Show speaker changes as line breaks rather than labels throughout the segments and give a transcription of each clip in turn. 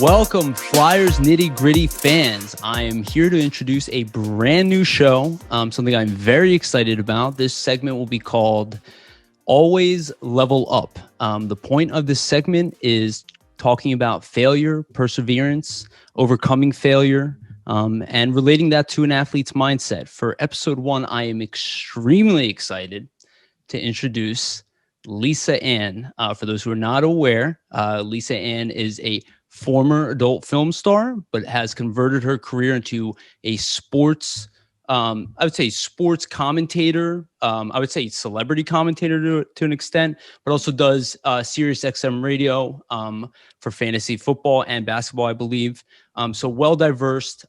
Welcome, Flyers Nitty Gritty fans. I am here to introduce a brand new show, something I'm very excited about. This segment will be called Always Level Up. The point of this segment is talking about failure, perseverance, overcoming failure, and relating that to an athlete's mindset. For episode 1, I am extremely excited to introduce Lisa Ann. For those who are not aware, Lisa Ann is a former adult film star, but has converted her career into a sports, I would say sports commentator. I would say celebrity commentator to an extent, but also does SiriusXM Radio for fantasy football and basketball, I believe. So well-diverse,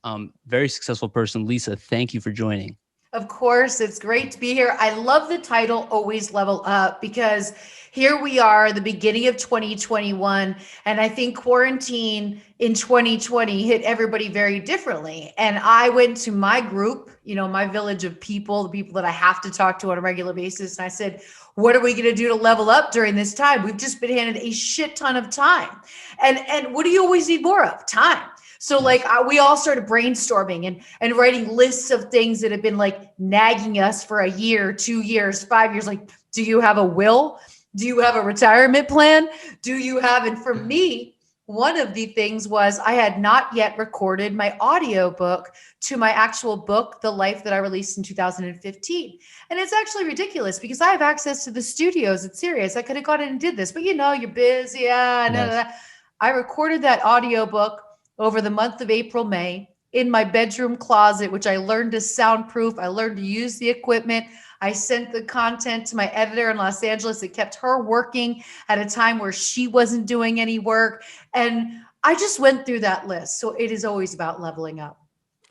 very successful person. Lisa, thank you for joining.
Of course, it's great to be here. I love the title, Always Level Up, because here we are, the beginning of 2021, and I think quarantine in 2020 hit everybody very differently. And I went to my group, my village of people, the people that I have to talk to on a regular basis, and I said, what are we going to do to level up during this time? We've just been handed a shit ton of time. And what do you always need more of? Time. So we all started brainstorming and writing lists of things that have been nagging us for a year, 2 years, 5 years. Do you have a will? Do you have a retirement plan? And for me, one of the things was I had not yet recorded my audiobook to my actual book, The Life That I Released in 2015. And it's actually ridiculous because I have access to the studios at Sirius. I could have gone in and did this, but you're busy. I recorded that audiobook over the month of April, May, in my bedroom closet, which I learned to soundproof. I learned to use the equipment. I sent the content to my editor in Los Angeles. It kept her working at a time where she wasn't doing any work. And I just went through that list. So it is always about leveling up.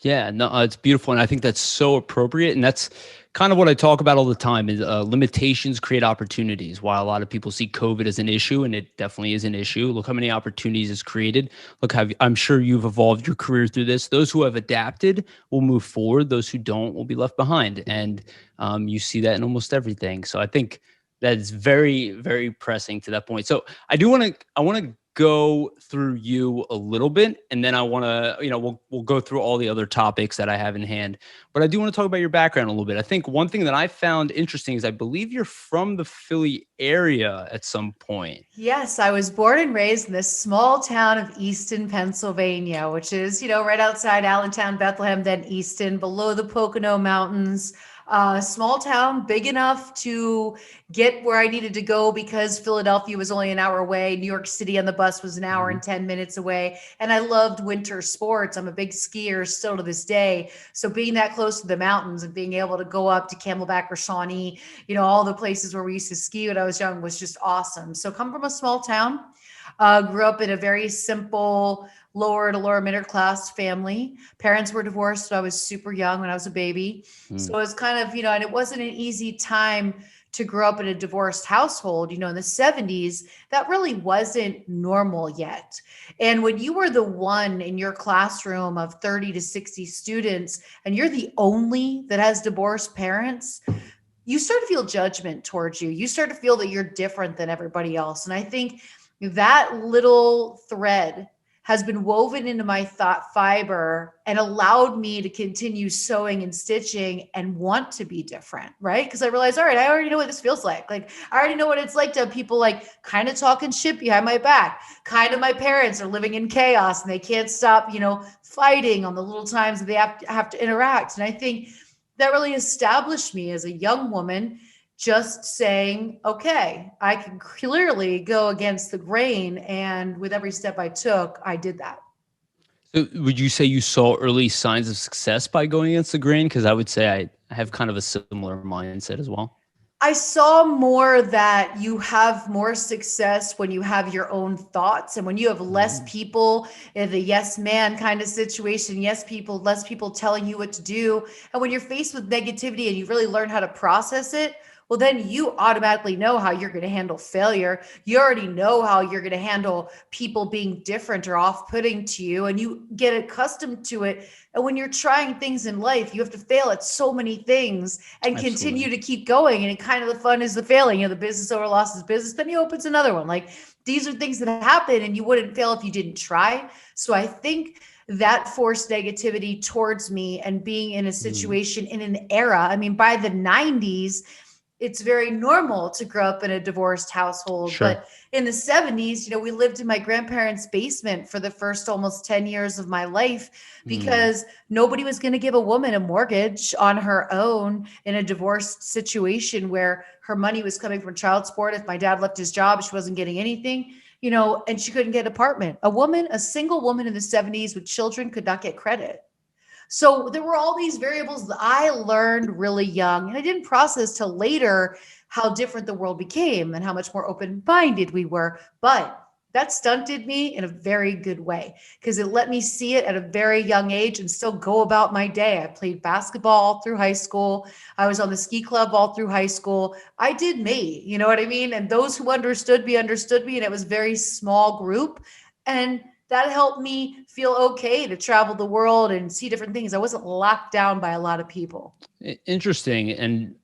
Yeah, no, it's beautiful. And I think that's so appropriate. And that's kind of what I talk about all the time is limitations create opportunities. While a lot of people see COVID as an issue, and it definitely is an issue, look how many opportunities it's created. Look, I'm sure you've evolved your career through this. Those who have adapted will move forward. Those who don't will be left behind. And you see that in almost everything. So I think that is very, very pressing to that point. So I want to go through you a little bit, and then I want to, we'll go through all the other topics that I have in hand. But I do want to talk about your background a little bit. I think one thing that I found interesting is I believe you're from the Philly area at some point.
Yes, I was born and raised in this small town of Easton, Pennsylvania, which is, right outside Allentown, Bethlehem, then Easton, below the Pocono Mountains. Small town, big enough to get where I needed to go because Philadelphia was only an hour away. New York City on the bus was an hour and 10 minutes away. And I loved winter sports. I'm a big skier still to this day. So being that close to the mountains and being able to go up to Camelback or Shawnee, all the places where we used to ski when I was young was just awesome. So come from a small town, grew up in a very simple lower to lower middle class family. Parents were divorced when I was super young, when I was a baby. So it was kind of, and it wasn't an easy time to grow up in a divorced household. In the 70s, that really wasn't normal yet. And when you were the one in your classroom of 30 to 60 students, and you're the only that has divorced parents, you start to feel judgment towards you. You start to feel that you're different than everybody else. And I think that little thread has been woven into my thought fiber and allowed me to continue sewing and stitching and want to be different, right? Because I realized, all right, I already know what this feels like. I already know what it's like to have people kind of talking shit behind my back. Kind of my parents are living in chaos and they can't stop, fighting on the little times that they have to interact. And I think that really established me as a young woman, just saying, okay, I can clearly go against the grain. And with every step I took, I did that.
So would you say you saw early signs of success by going against the grain? Because I would say I have kind of a similar mindset as well.
I saw more that you have more success when you have your own thoughts and when you have less people in the yes man kind of situation, less people telling you what to do. And when you're faced with negativity and you really learn how to process it, well, then you automatically know how you're going to handle failure. You already know how you're going to handle people being different or off-putting to you, and you get accustomed to it. And when you're trying things in life, you have to fail at so many things and continue to keep going. And it kind of the fun is the failing. The business owner lost his business, then he opens another one. Like, these are things that happen, and you wouldn't fail if you didn't try. So I think that forced negativity towards me, and being in a situation in an era. I mean, by the 90s, it's very normal to grow up in a divorced household.
Sure.
But in the 70s, we lived in my grandparents' basement for the first almost 10 years of my life, because nobody was going to give a woman a mortgage on her own in a divorced situation where her money was coming from child support. If my dad left his job, she wasn't getting anything, and she couldn't get an apartment. A single woman in the 70s with children could not get credit. So there were all these variables that I learned really young, and I didn't process till later how different the world became and how much more open-minded we were. But that stunted me in a very good way, because it let me see it at a very young age and still go about my day. I played basketball all through high school. I was on the ski club all through high school. I did me, you know what I mean? And those who understood me, and it was a very small group. And that helped me feel okay to travel the world and see different things. I wasn't locked down by a lot of people.
Interesting. And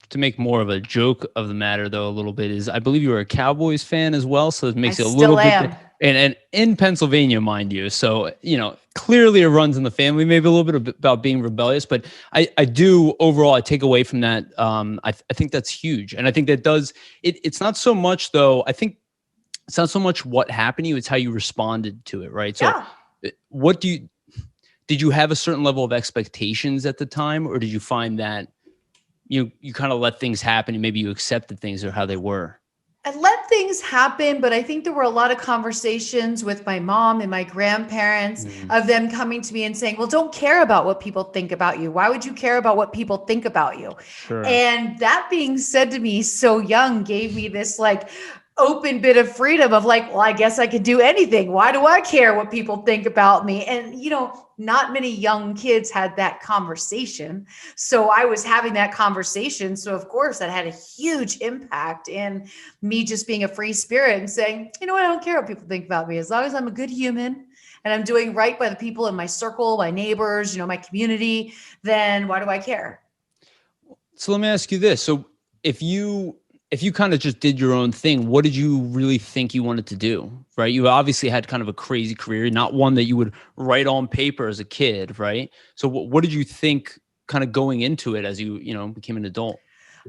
to make more of a joke of the matter, though, a little bit, is I believe you were a Cowboys fan as well. So it makes it a little bit, and in Pennsylvania, mind you. So, clearly it runs in the family, maybe a little bit about being rebellious, but I do overall, I take away from that. I think that's huge. And I think that does, it's not so much though. I think it's not so much what happened to you, it's how you responded to it, right? So did you have a certain level of expectations at the time, or did you find that you kind of let things happen and maybe you accepted things or how they were?
I let things happen, but I think there were a lot of conversations with my mom and my grandparents of them coming to me and saying, well, don't care about what people think about you. Why would you care about what people think about you?
Sure.
And that being said to me so young gave me this open bit of freedom of well, I guess I could do anything. Why do I care what people think about me? And, not many young kids had that conversation. So I was having that conversation. So of course that had a huge impact in me just being a free spirit and saying, I don't care what people think about me. As long as I'm a good human and I'm doing right by the people in my circle, my neighbors, my community, then why do I care?
So let me ask you this. So if you kind of just did your own thing, what did you really think you wanted to do, right? You obviously had kind of a crazy career, not one that you would write on paper as a kid, right? So what did you think kind of going into it as you became an adult?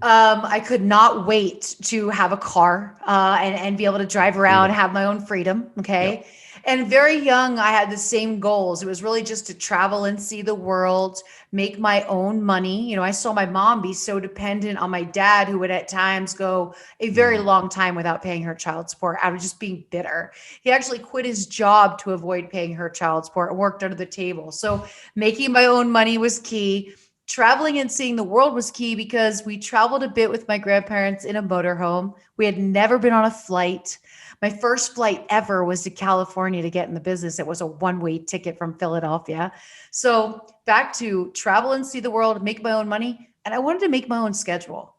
I could not wait to have a car and be able to drive around, have my own freedom. Okay. Yep. And very young, I had the same goals. It was really just to travel and see the world, make my own money. I saw my mom be so dependent on my dad, who would at times go a very long time without paying her child support out of just being bitter. He actually quit his job to avoid paying her child support and worked under the table. So making my own money was key. Traveling and seeing the world was key, because we traveled a bit with my grandparents in a motorhome. We had never been on a flight. My first flight ever was to California to get in the business. It was a one-way ticket from Philadelphia. So back to travel and see the world, make my own money. And I wanted to make my own schedule.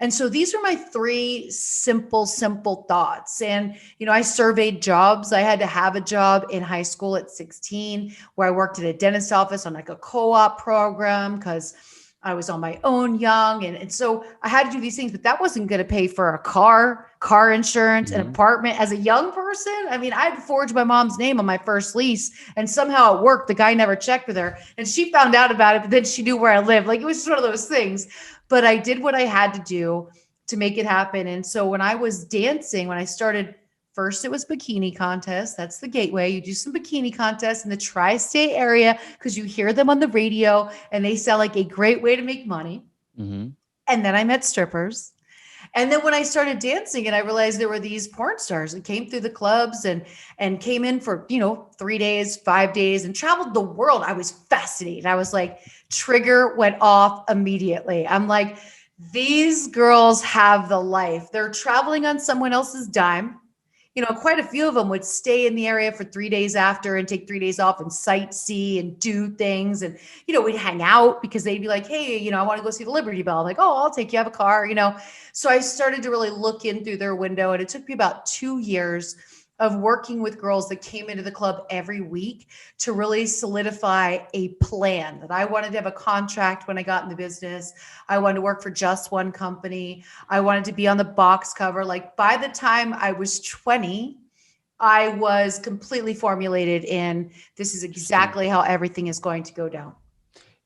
And so these are my three simple thoughts. And, I surveyed jobs. I had to have a job in high school at 16 where I worked at a dentist office on a co-op program, because I was on my own young. And so I had to do these things, but that wasn't going to pay for a car insurance, an apartment. As a young person, I mean, I had forged my mom's name on my first lease, and somehow it worked. The guy never checked with her, and she found out about it, but then she knew where I lived. It was just one of those things. But I did what I had to do to make it happen. And so when I was dancing, when I started, first it was bikini contests. That's the gateway. You do some bikini contests in the tri-state area because you hear them on the radio and they sound like a great way to make money. And then I met strippers. And then when I started dancing and I realized there were these porn stars that came through the clubs and came in for, 3 days, 5 days, and traveled the world, I was fascinated. I was like, trigger went off immediately. I'm like, these girls have the life. They're traveling on someone else's dime. quite a few of them would stay in the area for 3 days after and take 3 days off and sightsee and do things. And, we'd hang out because they'd be like, hey, I want to go see the Liberty Bell. I'm like, oh, I'll take you, have a car. So I started to really look in through their window, and it took me about 2 years of working with girls that came into the club every week to really solidify a plan that I wanted to have a contract when I got in the business. I wanted to work for just one company. I wanted to be on the box cover. Like by the time I was 20, I was completely formulated in this is exactly how everything is going to go down.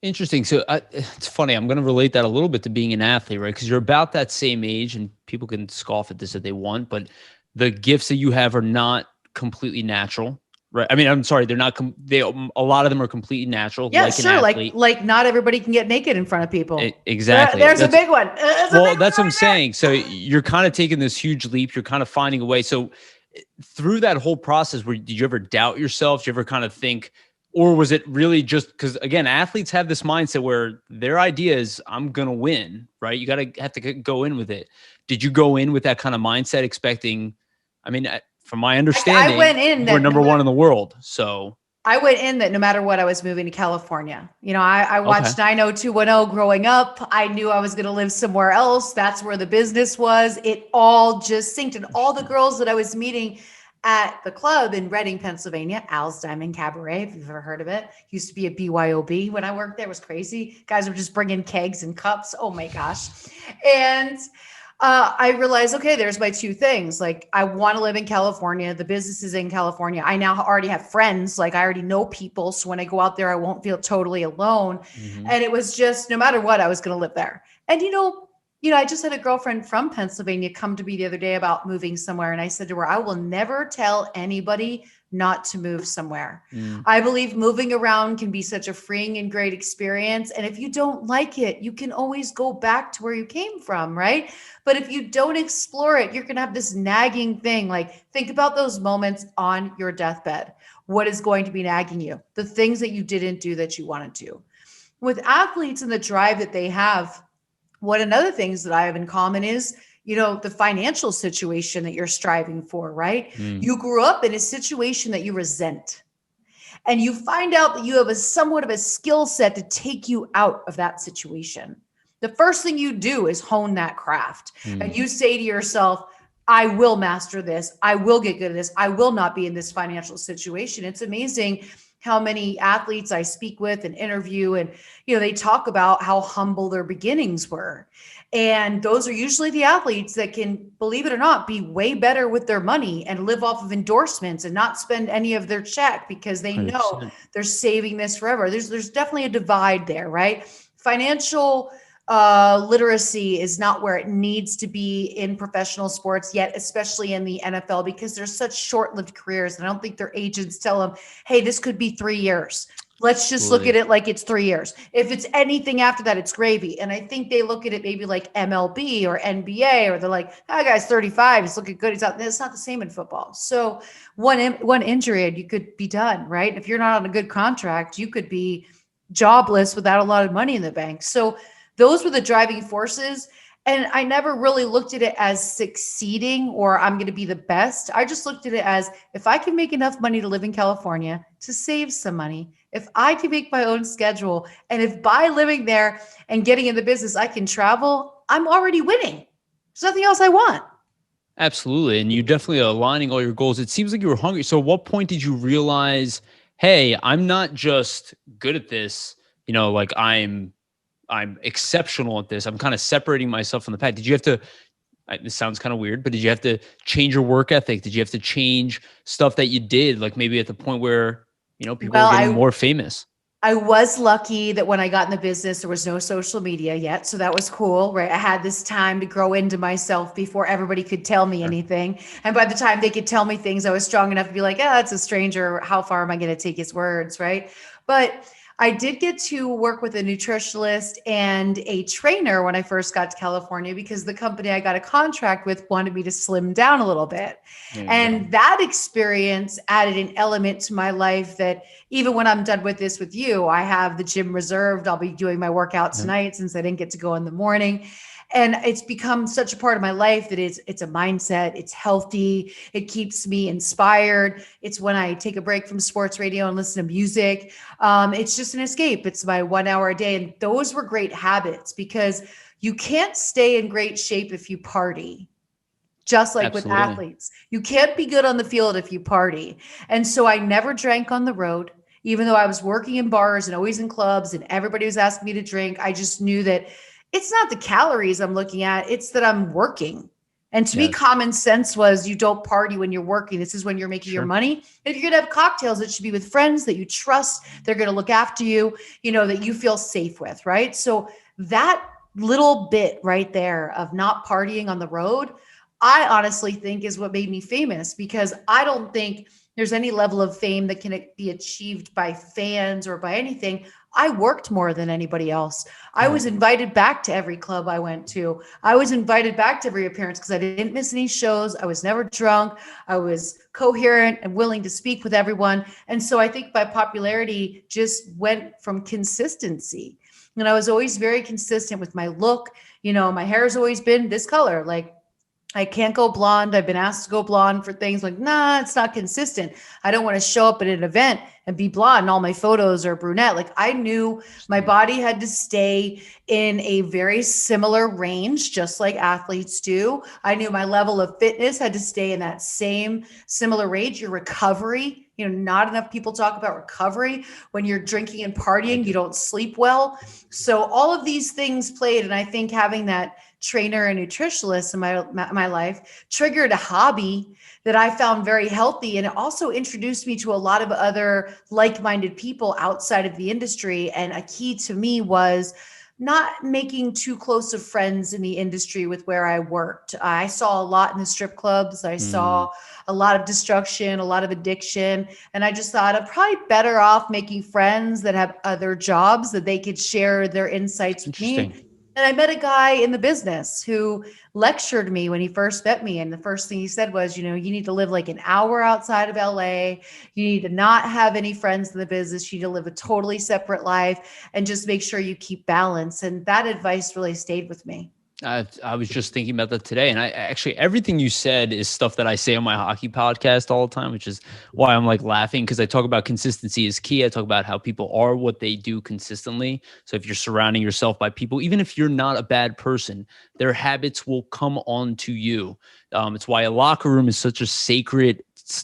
Interesting. So it's funny. I'm going to relate that a little bit to being an athlete, right? Because you're about that same age, and people can scoff at this if they want, but the gifts that you have are not completely natural, right? I mean, I'm sorry, they're not. A lot of them are completely natural.
Yeah,
like
sure. Like not everybody can get naked in front of people.
Exactly.
There's a big one.
That's what I'm saying. So you're kind of taking this huge leap. You're kind of finding a way. So through that whole process, did you ever doubt yourself? Did you ever kind of think, or was it really just because, again, athletes have this mindset where their idea is, I'm going to win, right? You have to go in with it. Did you go in with that kind of mindset expecting, I mean, from my understanding,
I went in
we're number one in the world. So
I went in that no matter what, I was moving to California. I watched 90210 growing up. I knew I was going to live somewhere else. That's where the business was. It all just synced. And all the girls that I was meeting at the club in Reading, Pennsylvania, Al's Diamond Cabaret, if you've ever heard of it, used to be a BYOB when I worked there. It was crazy. Guys were just bringing kegs and cups. Oh my gosh. And I realized, okay, there's my two things. Like, I want to live in California. The business is in California. I now already have friends. Like, I already know people. So when I go out there, I won't feel totally alone. Mm-hmm. And it was just, no matter what, I was going to live there. And, I just had a girlfriend from Pennsylvania come to me the other day about moving somewhere. And I said to her, I will never tell anybody not to move somewhere. I believe moving around can be such a freeing and great experience. And if you don't like it, you can always go back to where you came from, right? But if you don't explore it, you're going to have this nagging thing. Like, think about those moments on your deathbed. What is going to be nagging you? The things that you didn't do that you wanted to. With athletes and the drive that they have, one of the things that I have in common is, the financial situation that you're striving for, right? You grew up in a situation that you resent, and you find out that you have somewhat of a skill set to take you out of that situation. The first thing you do is hone that craft, and you say to yourself, I will master this. I will get good at this. I will not be in this financial situation. It's amazing how many athletes I speak with and interview, and, they talk about how humble their beginnings were. And those are usually the athletes that can, believe it or not, be way better with their money and live off of endorsements and not spend any of their check because they 100%. Know they're saving this forever. There's definitely a divide there, right? Financial literacy is not where it needs to be in professional sports yet, especially in the NFL, because there's such short-lived careers. And I don't think their agents tell them, hey, this could be 3 years. Let's just look at it like it's 3 years. If it's anything after that, it's gravy. And I think they look at it maybe like MLB or NBA, or they're like, that guy's 35. He's looking good. He's out. It's not the same in football. So one injury and you could be done, right? If you're not on a good contract, you could be jobless without a lot of money in the bank. So those were the driving forces. And I never really looked at it as succeeding or I'm going to be the best. I just looked at it as, if I can make enough money to live in California, to save some money, if I can make my own schedule, and if by living there and getting in the business, I can travel, I'm already winning. There's nothing else I want.
Absolutely. And you're definitely aligning all your goals. It seems like you were hungry. So at what point did you realize, hey, I'm not just good at this, like I'm exceptional at this. I'm kind of separating myself from the pack. Did you have to, this sounds kind of weird, but did you have to change your work ethic? Did you have to change stuff that you did? Like maybe at the point where, people were getting more famous.
I was lucky that when I got in the business, there was no social media yet. So that was cool, right? I had this time to grow into myself before everybody could tell me anything. And by the time they could tell me things, I was strong enough to be like, that's a stranger. How far am I going to take his words, right? But I did get to work with a nutritionist and a trainer when I first got to California because the company I got a contract with wanted me to slim down a little bit.
There you
And
go.
that experience added an element to my life that even when I'm done with this with you, I have the gym reserved. I'll be doing my workout
Yeah.
tonight since I didn't get to go in the morning. And it's become such a part of my life that it's a mindset. It's healthy. It keeps me inspired. It's when I take a break from sports radio and listen to music. It's just an escape. It's my 1 hour a day. And those were great habits because you can't stay in great shape if you party. Just like with
Absolutely.
athletes, you can't be good on the field if you party. And so I never drank on the road, even though I was working in bars and always in clubs and everybody was asking me to drink. I just knew that it's not the calories I'm looking at, it's that I'm working. And to me,
Yes.
common sense was you don't party when you're working. This is when you're making your
Sure.
money. And if you're going to have cocktails, it should be with friends that you trust. They're going to look after you, that you feel safe with, right? So that little bit right there of not partying on the road, I honestly think is what made me famous because I don't think there's any level of fame that can be achieved by fans or by anything. I worked more than anybody else. I
Yeah.
was invited back to every club I went to. I was invited back to every appearance because I didn't miss any shows. I was never drunk. I was coherent and willing to speak with everyone. And so I think my popularity just went from consistency. And I was always very consistent with my look. My hair has always been this color. Like, I can't go blonde. I've been asked to go blonde for things like, nah, it's not consistent. I don't want to show up at an event and be blonde and all my photos are brunette. Like I knew my body had to stay in a very similar range, just like athletes do. I knew my level of fitness had to stay in that same similar range. Your recovery, not enough people talk about recovery. When you're drinking and partying, you don't sleep well. So all of these things played. And I think having that trainer and nutritionist in my life triggered a hobby that I found very healthy. And it also introduced me to a lot of other like-minded people outside of the industry. And a key to me was not making too close of friends in the industry with where I worked. I saw a lot in the strip clubs. I saw a lot of destruction, a lot of addiction. And I just thought I'm probably better off making friends that have other jobs that they could share their insights with me.
Interesting.
And I met a guy in the business who lectured me when he first met me. And the first thing he said was, you need to live like an hour outside of LA. You need to not have any friends in the business. You need to live a totally separate life and just make sure you keep balance. And that advice really stayed with me.
I was just thinking about that today. And I actually, everything you said is stuff that I say on my hockey podcast all the time, which is why I'm like laughing because I talk about consistency is key. I talk about how people are what they do consistently. So if you're surrounding yourself by people, even if you're not a bad person, their habits will come on to you. It's why a locker room is such a sacred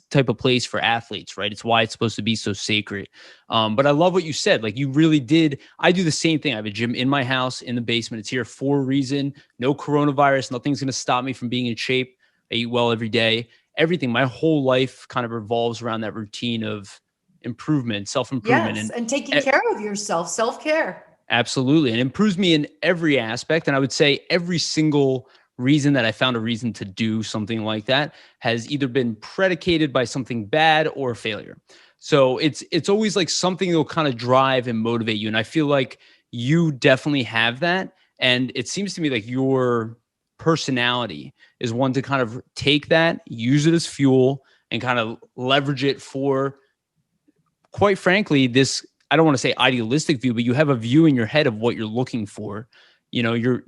type of place for athletes, right? It's why it's supposed to be so sacred. But I love what you said. Like you really did. I do the same thing. I have a gym in my house in the basement. It's here for a reason. No coronavirus. Nothing's going to stop me from being in shape. I eat well every day. Everything. My whole life kind of revolves around that routine of improvement, self-improvement.
Yes. And taking care of yourself, self-care.
Absolutely. And it improves me in every aspect. And I would say every single reason that I found a reason to do something like that has either been predicated by something bad or failure. So it's always like something that will kind of drive and motivate you. And I feel like you definitely have that. And it seems to me like your personality is one to kind of take that, use it as fuel, and kind of leverage it for, quite frankly, this, I don't want to say idealistic view, but you have a view in your head of what you're looking for. You're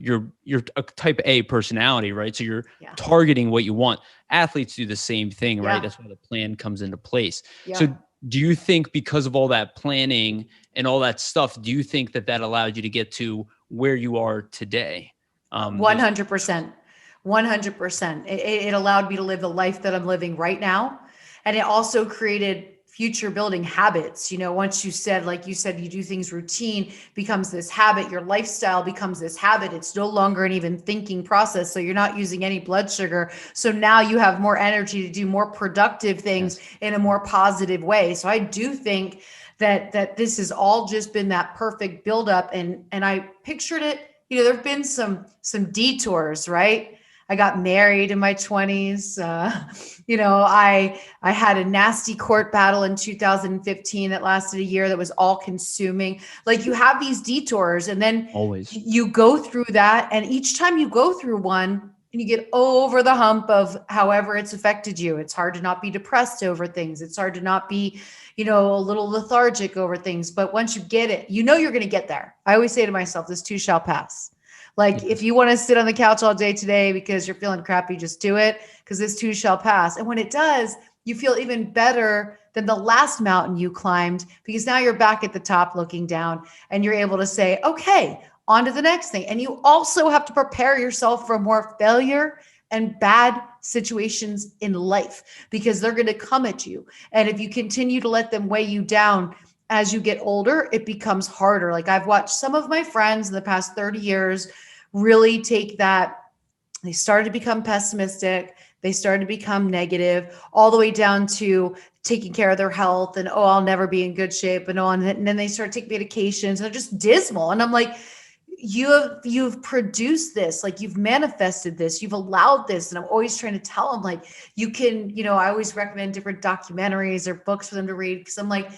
a type A personality, right? So you're targeting what you want. Athletes do the same thing, right? That's why the plan comes into place.
Yeah.
So do you think because of all that planning and all that stuff, do you think that allowed you to get to where you are today?
100%. 100%. It allowed me to live the life that I'm living right now. And it also created future building habits. Once you said, like you said, you do things routine becomes this habit, your lifestyle becomes this habit. It's no longer an even thinking process. So you're not using any blood sugar. So now you have more energy to do more productive things in a more positive way. So I do think that this has all just been that perfect buildup. And I pictured it, there've been some detours, right? I got married in my 20s. I had a nasty court battle in 2015 that lasted a year that was all consuming. Like, you have these detours, and then
Always.
you go through that. And each time you go through one and you get over the hump of however it's affected you, it's hard to not be depressed over things. It's hard to not be, a little lethargic over things. But once you get it, you're going to get there. I always say to myself, this too shall pass. Like, if you want to sit on the couch all day today because you're feeling crappy, just do it, because this too shall pass. And when it does, you feel even better than the last mountain you climbed, because now you're back at the top looking down, and you're able to say, okay, on to the next thing. And you also have to prepare yourself for more failure and bad situations in life, because they're going to come at you. And if you continue to let them weigh you down as you get older, it becomes harder. Like, I've watched some of my friends in the past 30 years really take that. They started to become pessimistic. They started to become negative, all the way down to taking care of their health and, oh, I'll never be in good shape. And then they start taking medications, and they're just dismal. And I'm like, you've produced this, like, you've manifested this, you've allowed this. And I'm always trying to tell them, like, you can, I always recommend different documentaries or books for them to read. Because I'm like,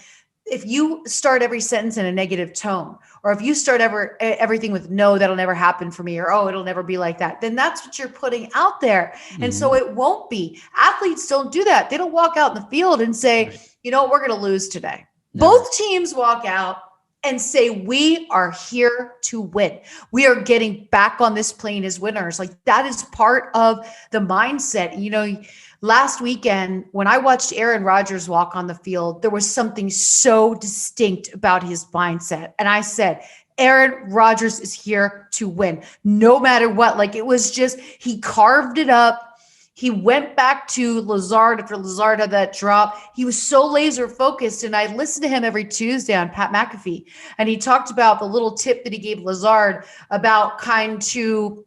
if you start every sentence in a negative tone, or if you start everything with, no, that'll never happen for me, or, oh, it'll never be like that, then that's what you're putting out there. Mm-hmm. And so it won't be. Athletes don't do that. They don't walk out in the field and say, right, we're going to lose today. No. Both teams walk out and say, we are here to win. We are getting back on this plane as winners. Like, that is part of the mindset. Last weekend, when I watched Aaron Rodgers walk on the field, there was something so distinct about his mindset. And I said, Aaron Rodgers is here to win, no matter what. Like, it was just, he carved it up. He went back to Lazard after Lazard had that drop. He was so laser focused. And I listened to him every Tuesday on Pat McAfee. And he talked about the little tip that he gave Lazard about kind to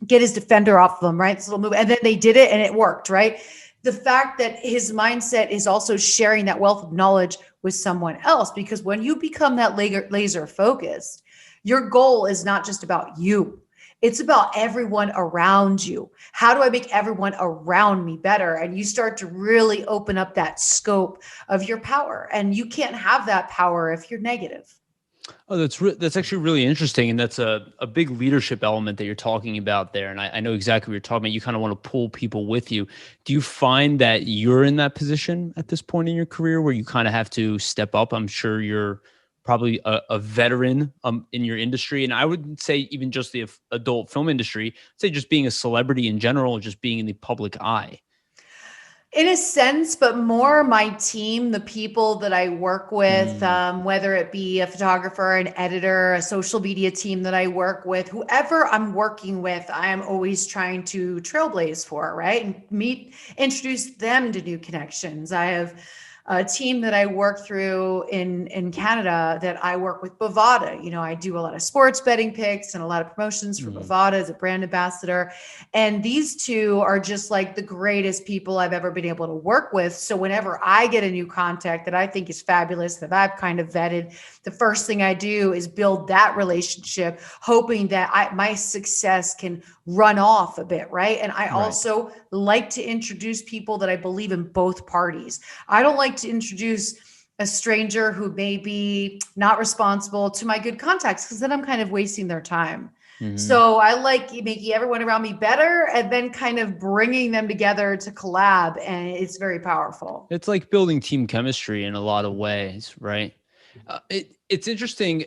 get his defender off of him, right? This little move. And then they did it and it worked, right? The fact that his mindset is also sharing that wealth of knowledge with someone else, because when you become that laser focused, your goal is not just about you. It's about everyone around you. How do I make everyone around me better? And you start to really open up that scope of your power. And you can't have that power if you're negative.
Oh, that's actually really interesting. And that's a big leadership element that you're talking about there. And I know exactly what you're talking about. You kind of want to pull people with you. Do you find that you're in that position at this point in your career where you kind of have to step up? I'm sure you're probably a veteran in your industry. And I would say even just the adult film industry, I'd say just being a celebrity in general, just being in the public eye.
In a sense, but more my team, the people that I work with, whether it be a photographer, an editor, a social media team that I work with, whoever I'm working with, I am always trying to trailblaze for, right? And introduce them to new connections. I have a team that I work through in Canada that I work with Bovada. I do a lot of sports betting picks and a lot of promotions for Bovada as a brand ambassador. And these two are just like the greatest people I've ever been able to work with. So whenever I get a new contact that I think is fabulous, that I've kind of vetted, the first thing I do is build that relationship, hoping that my success can run off a bit, right? And I also like to introduce people that I believe in both parties. I don't like to introduce a stranger who may be not responsible to my good contacts, because then I'm kind of wasting their time. Mm-hmm. So I like making everyone around me better and then kind of bringing them together to collab. And it's very powerful.
It's like building team chemistry in a lot of ways, right? It's interesting.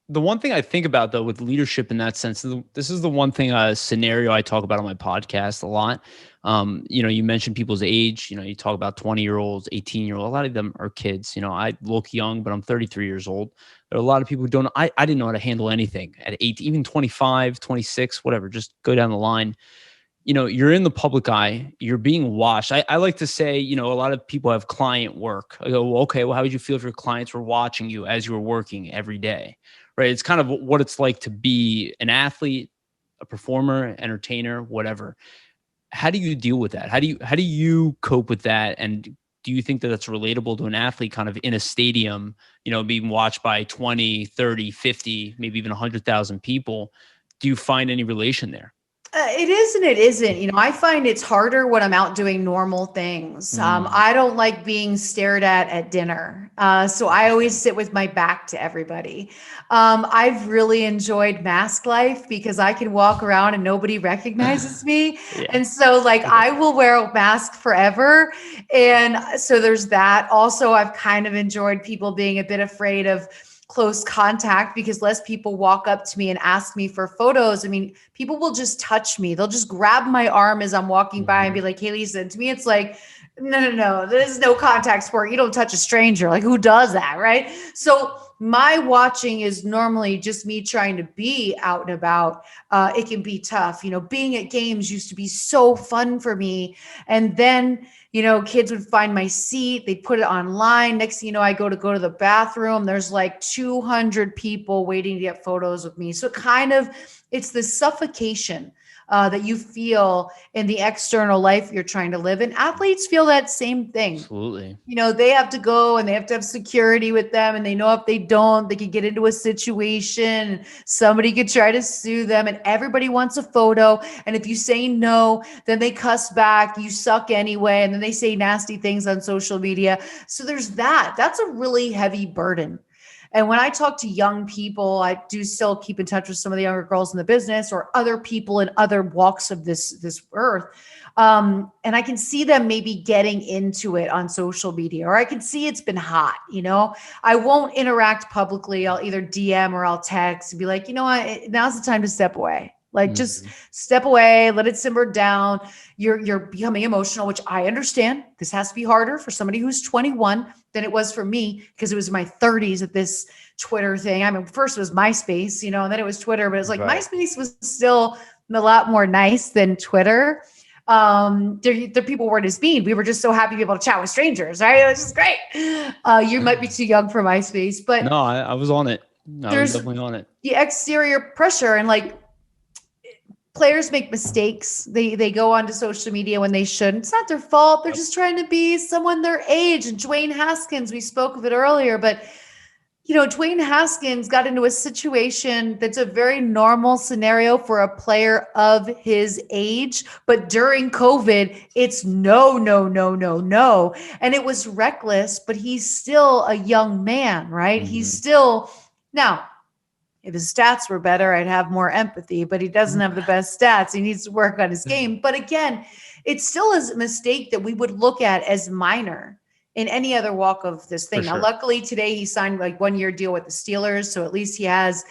The one thing I think about, though, with leadership in that sense, this is the one thing, scenario I talk about on my podcast a lot. You mentioned people's age. You talk about 20-year-olds, 18-year-olds. A lot of them are kids. I look young, but I'm 33 years old. There are a lot of people who don't. I didn't know how to handle anything at 8, even 25, 26, whatever. Just go down the line. You're in the public eye. You're being watched. I like to say, a lot of people have client work. I go, well, okay, well, how would you feel if your clients were watching you as you were working every day? Right. It's kind of what it's like to be an athlete, a performer, entertainer, whatever. How do you deal with that? How do you cope with that? And do you think that that's relatable to an athlete kind of in a stadium, being watched by 20, 30, 50, maybe even 100,000 people? Do you find any relation there?
It is and it isn't. I find it's harder when I'm out doing normal things. I don't like being stared at dinner. So I always sit with my back to everybody. I've really enjoyed mask life because I can walk around and nobody recognizes me.
Yeah.
And so like I will wear a mask forever. And so there's that. Also, I've kind of enjoyed people being a bit afraid of close contact because less people walk up to me and ask me for photos. I mean, people will just touch me. They'll just grab my arm as I'm walking by and be like, hey, Lisa. And to me, it's like, no, there's no contact sport. You don't touch a stranger. Like, who does that, right? So my watching is normally just me trying to be out and about. It can be tough. Being at games used to be so fun for me. And then kids would find my seat. They'd put it online. Next thing you know, I go to the bathroom. There's like 200 people waiting to get photos of me. So it's the suffocation that you feel in the external life you're trying to live. And athletes feel that same thing.
Absolutely.
They have to go and they have to have security with them. And they know if they don't, they could get into a situation. Somebody could try to sue them and everybody wants a photo. And if you say no, then they cuss back, you suck anyway. And then they say nasty things on social media. So there's that. That's a really heavy burden. And when I talk to young people, I do still keep in touch with some of the younger girls in the business or other people in other walks of this earth. And I can see them maybe getting into it on social media, or I can see it's been hot. I won't interact publicly. I'll either DM or I'll text and be like, what? Now's the time to step away. Like just step away, let it simmer down. You're becoming emotional, which I understand. This has to be harder for somebody who's 21 than it was for me because it was my 30s at this Twitter thing. I mean, first it was MySpace, and then it was Twitter, but it's like MySpace was still a lot more nice than Twitter. The people weren't as mean. We were just so happy to be able to chat with strangers, right? It was just great. You might be too young for MySpace, but
no, I was on it. I was definitely on it.
The exterior pressure and like, players make mistakes. They go onto social media when they shouldn't. It's not their fault. They're just trying to be someone their age. And Dwayne Haskins, we spoke of it earlier, but Dwayne Haskins got into a situation that's a very normal scenario for a player of his age. But during COVID, it's no. And it was reckless, but he's still a young man, right? He's still now. If his stats were better, I'd have more empathy, but he doesn't have the best stats. He needs to work on his game. But again, it still is a mistake that we would look at as minor in any other walk of this thing. Now, luckily today he signed like 1-year deal with the Steelers. So at least he has,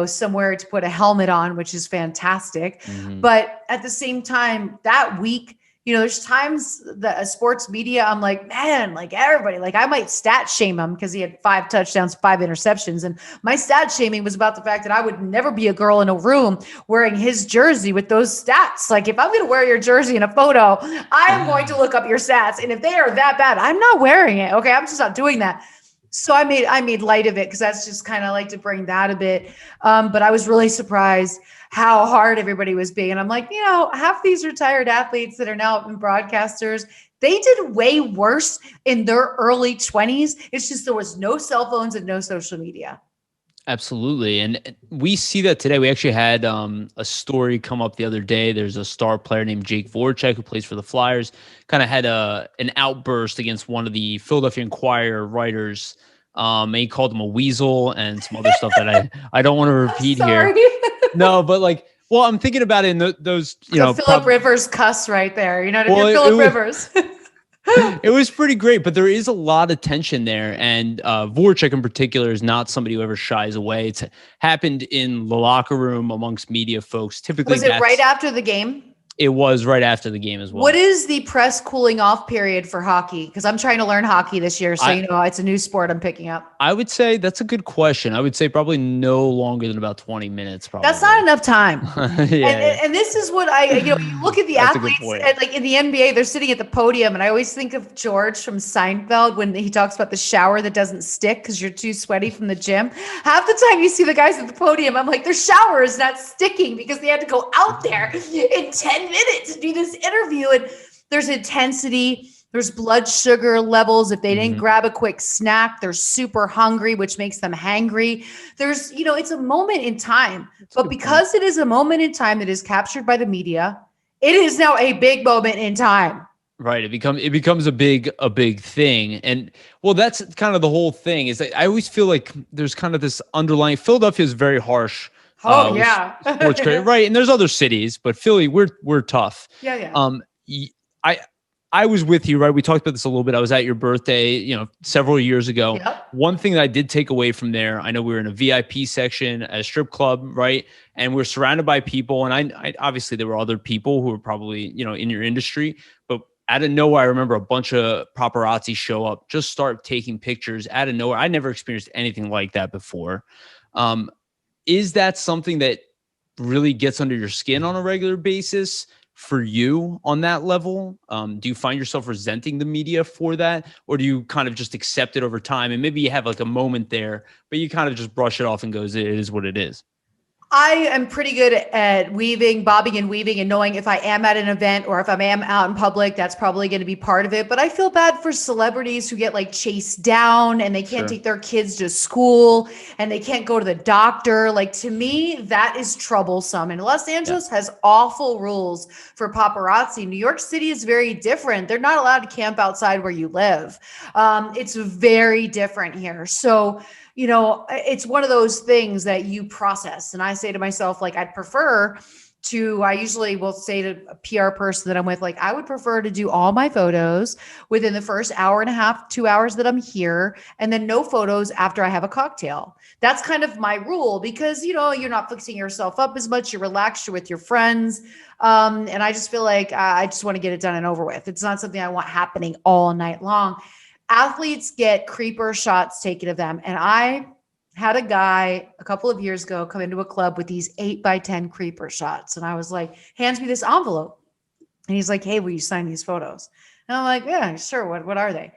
somewhere to put a helmet on, which is fantastic. But at the same time, that week, there's times that sports media, I'm like, man, like everybody, like I might stat shame him because he had 5 touchdowns, 5 interceptions. And my stat shaming was about the fact that I would never be a girl in a room wearing his jersey with those stats. Like if I'm going to wear your jersey in a photo, I'm going to look up your stats. And if they are that bad, I'm not wearing it. Okay. I'm just not doing that. So I made light of it because that's just kind of like to bring that a bit. But I was really surprised how hard everybody was being. And I'm like, half these retired athletes that are now broadcasters, they did way worse in their early 20s. It's just there was no cell phones and no social media.
Absolutely. And we see that today. We actually had a story come up the other day. There's a star player named Jake Voracek who plays for the Flyers, kind of had an outburst against one of the Philadelphia Inquirer writers. And he called him a weasel and some other stuff that I don't want to repeat here. No, but like, well, I'm thinking about it in those,
Philip Rivers cuss right there. Philip Rivers.
It was pretty great, but there is a lot of tension there. And Voracek in particular is not somebody who ever shies away. It's happened in the locker room amongst media folks. Typically,
was it right after the game?
It was right after the game as well.
What is the press cooling off period for hockey? Because I'm trying to learn hockey this year. So, it's a new sport I'm picking up.
I would say that's a good question. I would say probably no longer than about 20 minutes. Probably.
That's not enough time. And this is what you look at the athletes and like in the NBA, they're sitting at the podium. And I always think of George from Seinfeld when he talks about the shower that doesn't stick because you're too sweaty from the gym. Half the time you see the guys at the podium, I'm like, their shower is not sticking because they had to go out there in 10 minutes to do this interview. And there's intensity. There's blood sugar levels. If they didn't grab a quick snack, they're super hungry, which makes them hangry. There's, it's a moment in time, but because it is a moment in time that is captured by the media, it is now a big moment in time.
Right. It becomes a big thing. And well, that's kind of the whole thing is that I always feel like there's kind of this underlying Philadelphia is very harsh.
Oh yeah.
Sports right. And there's other cities, but Philly, we're tough.
Yeah.
I was with you, right? We talked about this a little bit. I was at your birthday, several years ago.
Yep.
One thing that I did take away from there, I know we were in a VIP section at a strip club, right? And we're surrounded by people. And I obviously there were other people who were probably, in your industry, but out of nowhere, I remember a bunch of paparazzi show up, just start taking pictures out of nowhere. I never experienced anything like that before. Is that something that really gets under your skin on a regular basis for you on that level? Do you find yourself resenting the media for that? Or do you kind of just accept it over time? And maybe you have like a moment there, but you kind of just brush it off and goes, it is what it is.
I am pretty good at bobbing and weaving and knowing if I am at an event or if I am out in public, that's probably going to be part of it. But I feel bad for celebrities who get like chased down and they can't take their kids to school and they can't go to the doctor. Like, to me, that is troublesome. And Los Angeles has awful rules for paparazzi. New York City is very different. They're not allowed to camp outside where you live. It's very different here. So, it's one of those things that you process. And I say to myself, like, I usually will say to a PR person that I'm with, like, I would prefer to do all my photos within the first hour and a half, 2 hours that I'm here, and then no photos after I have a cocktail. That's kind of my rule because, you're not fixing yourself up as much. You're relaxed, you're with your friends. And I just feel like I just want to get it done and over with. It's not something I want happening all night long. Athletes get creeper shots taken of them. And I had a guy a couple of years ago come into a club with these 8x10 creeper shots. And I was like, hands me this envelope. And he's like, hey, will you sign these photos? And I'm like, yeah, sure. What are they?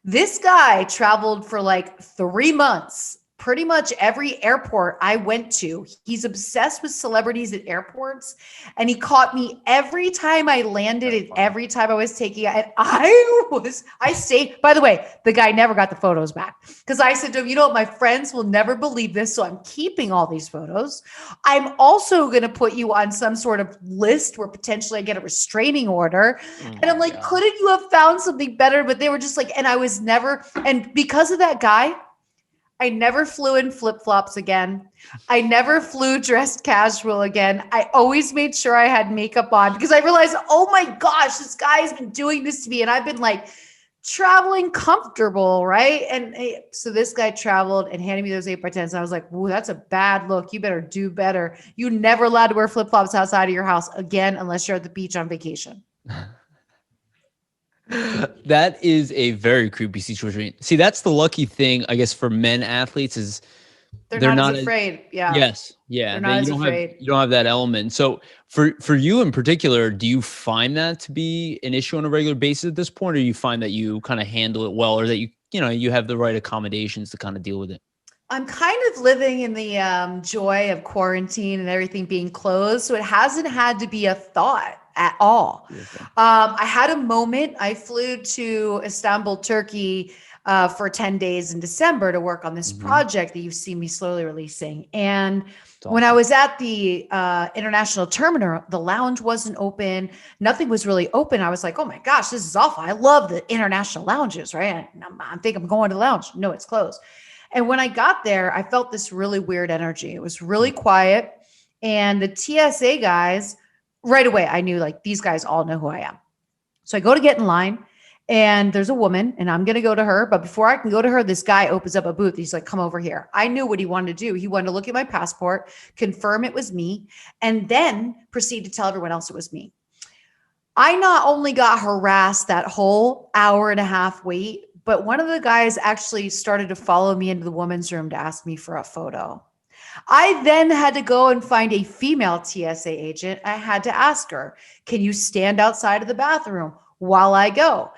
This guy traveled for like 3 months. Pretty much every airport I went to, he's obsessed with celebrities at airports. And he caught me every time I landed and every time I was taking it. And I stayed, by the way, the guy never got the photos back because I said to him, what, my friends will never believe this. So I'm keeping all these photos. I'm also going to put you on some sort of list where potentially I get a restraining order. And I'm like, couldn't you have found something better? But they were just like, and because of that guy, I never flew in flip-flops again. I never flew dressed casual again. I always made sure I had makeup on because I realized, oh my gosh, this guy's been doing this to me. And I've been like traveling comfortable, right? And so this guy traveled and handed me those 8x10s. And I was like, whoa, that's a bad look. You better do better. You're never allowed to wear flip-flops outside of your house again unless you're at the beach on vacation.
That is a very creepy situation. See, that's the lucky thing, I guess, for men athletes is
they're not as afraid. Yeah.
Yes. Yeah.
They're not as afraid.
You don't have that element. So for you in particular, do you find that to be an issue on a regular basis at this point, or you find that you kind of handle it well, or that you have the right accommodations to kind of deal with it?
I'm kind of living in the joy of quarantine and everything being closed. So it hasn't had to be a thought at all. I had a moment. I flew to Istanbul, Turkey for 10 days in December to work on this project that you've seen me slowly releasing. And when I was at the international terminal, the lounge wasn't open. Nothing was really open. I was like, oh my gosh, this is awful. I love the international lounges, right? I think I'm going to the lounge. No, it's closed. And when I got there, I felt this really weird energy. It was really quiet. And the TSA guys, right away, I knew like these guys all know who I am. So I go to get in line and there's a woman and I'm going to go to her. But before I can go to her, this guy opens up a booth. He's like, come over here. I knew what he wanted to do. He wanted to look at my passport, confirm it was me, and then proceed to tell everyone else it was me. I not only got harassed that whole hour and a half wait, but one of the guys actually started to follow me into the woman's room to ask me for a photo. I then had to go and find a female TSA agent. I had to ask her, can you stand outside of the bathroom while I go?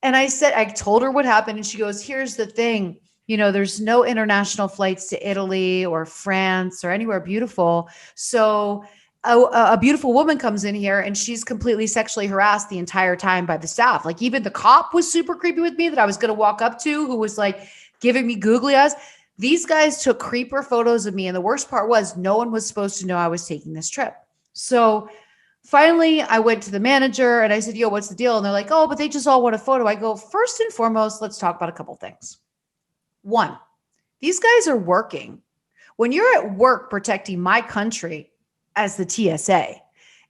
And I told her what happened. And she goes, here's the thing. There's no international flights to Italy or France or anywhere beautiful. So a beautiful woman comes in here and she's completely sexually harassed the entire time by the staff. Like even the cop was super creepy with me that I was going to walk up to, who was like giving me googly eyes. These guys took creeper photos of me. And the worst part was no one was supposed to know I was taking this trip. So finally I went to the manager and I said, yo, what's the deal? And they're like, oh, but they just all want a photo. I go, first and foremost, let's talk about a couple things. One, these guys are working. When you're at work protecting my country as the TSA,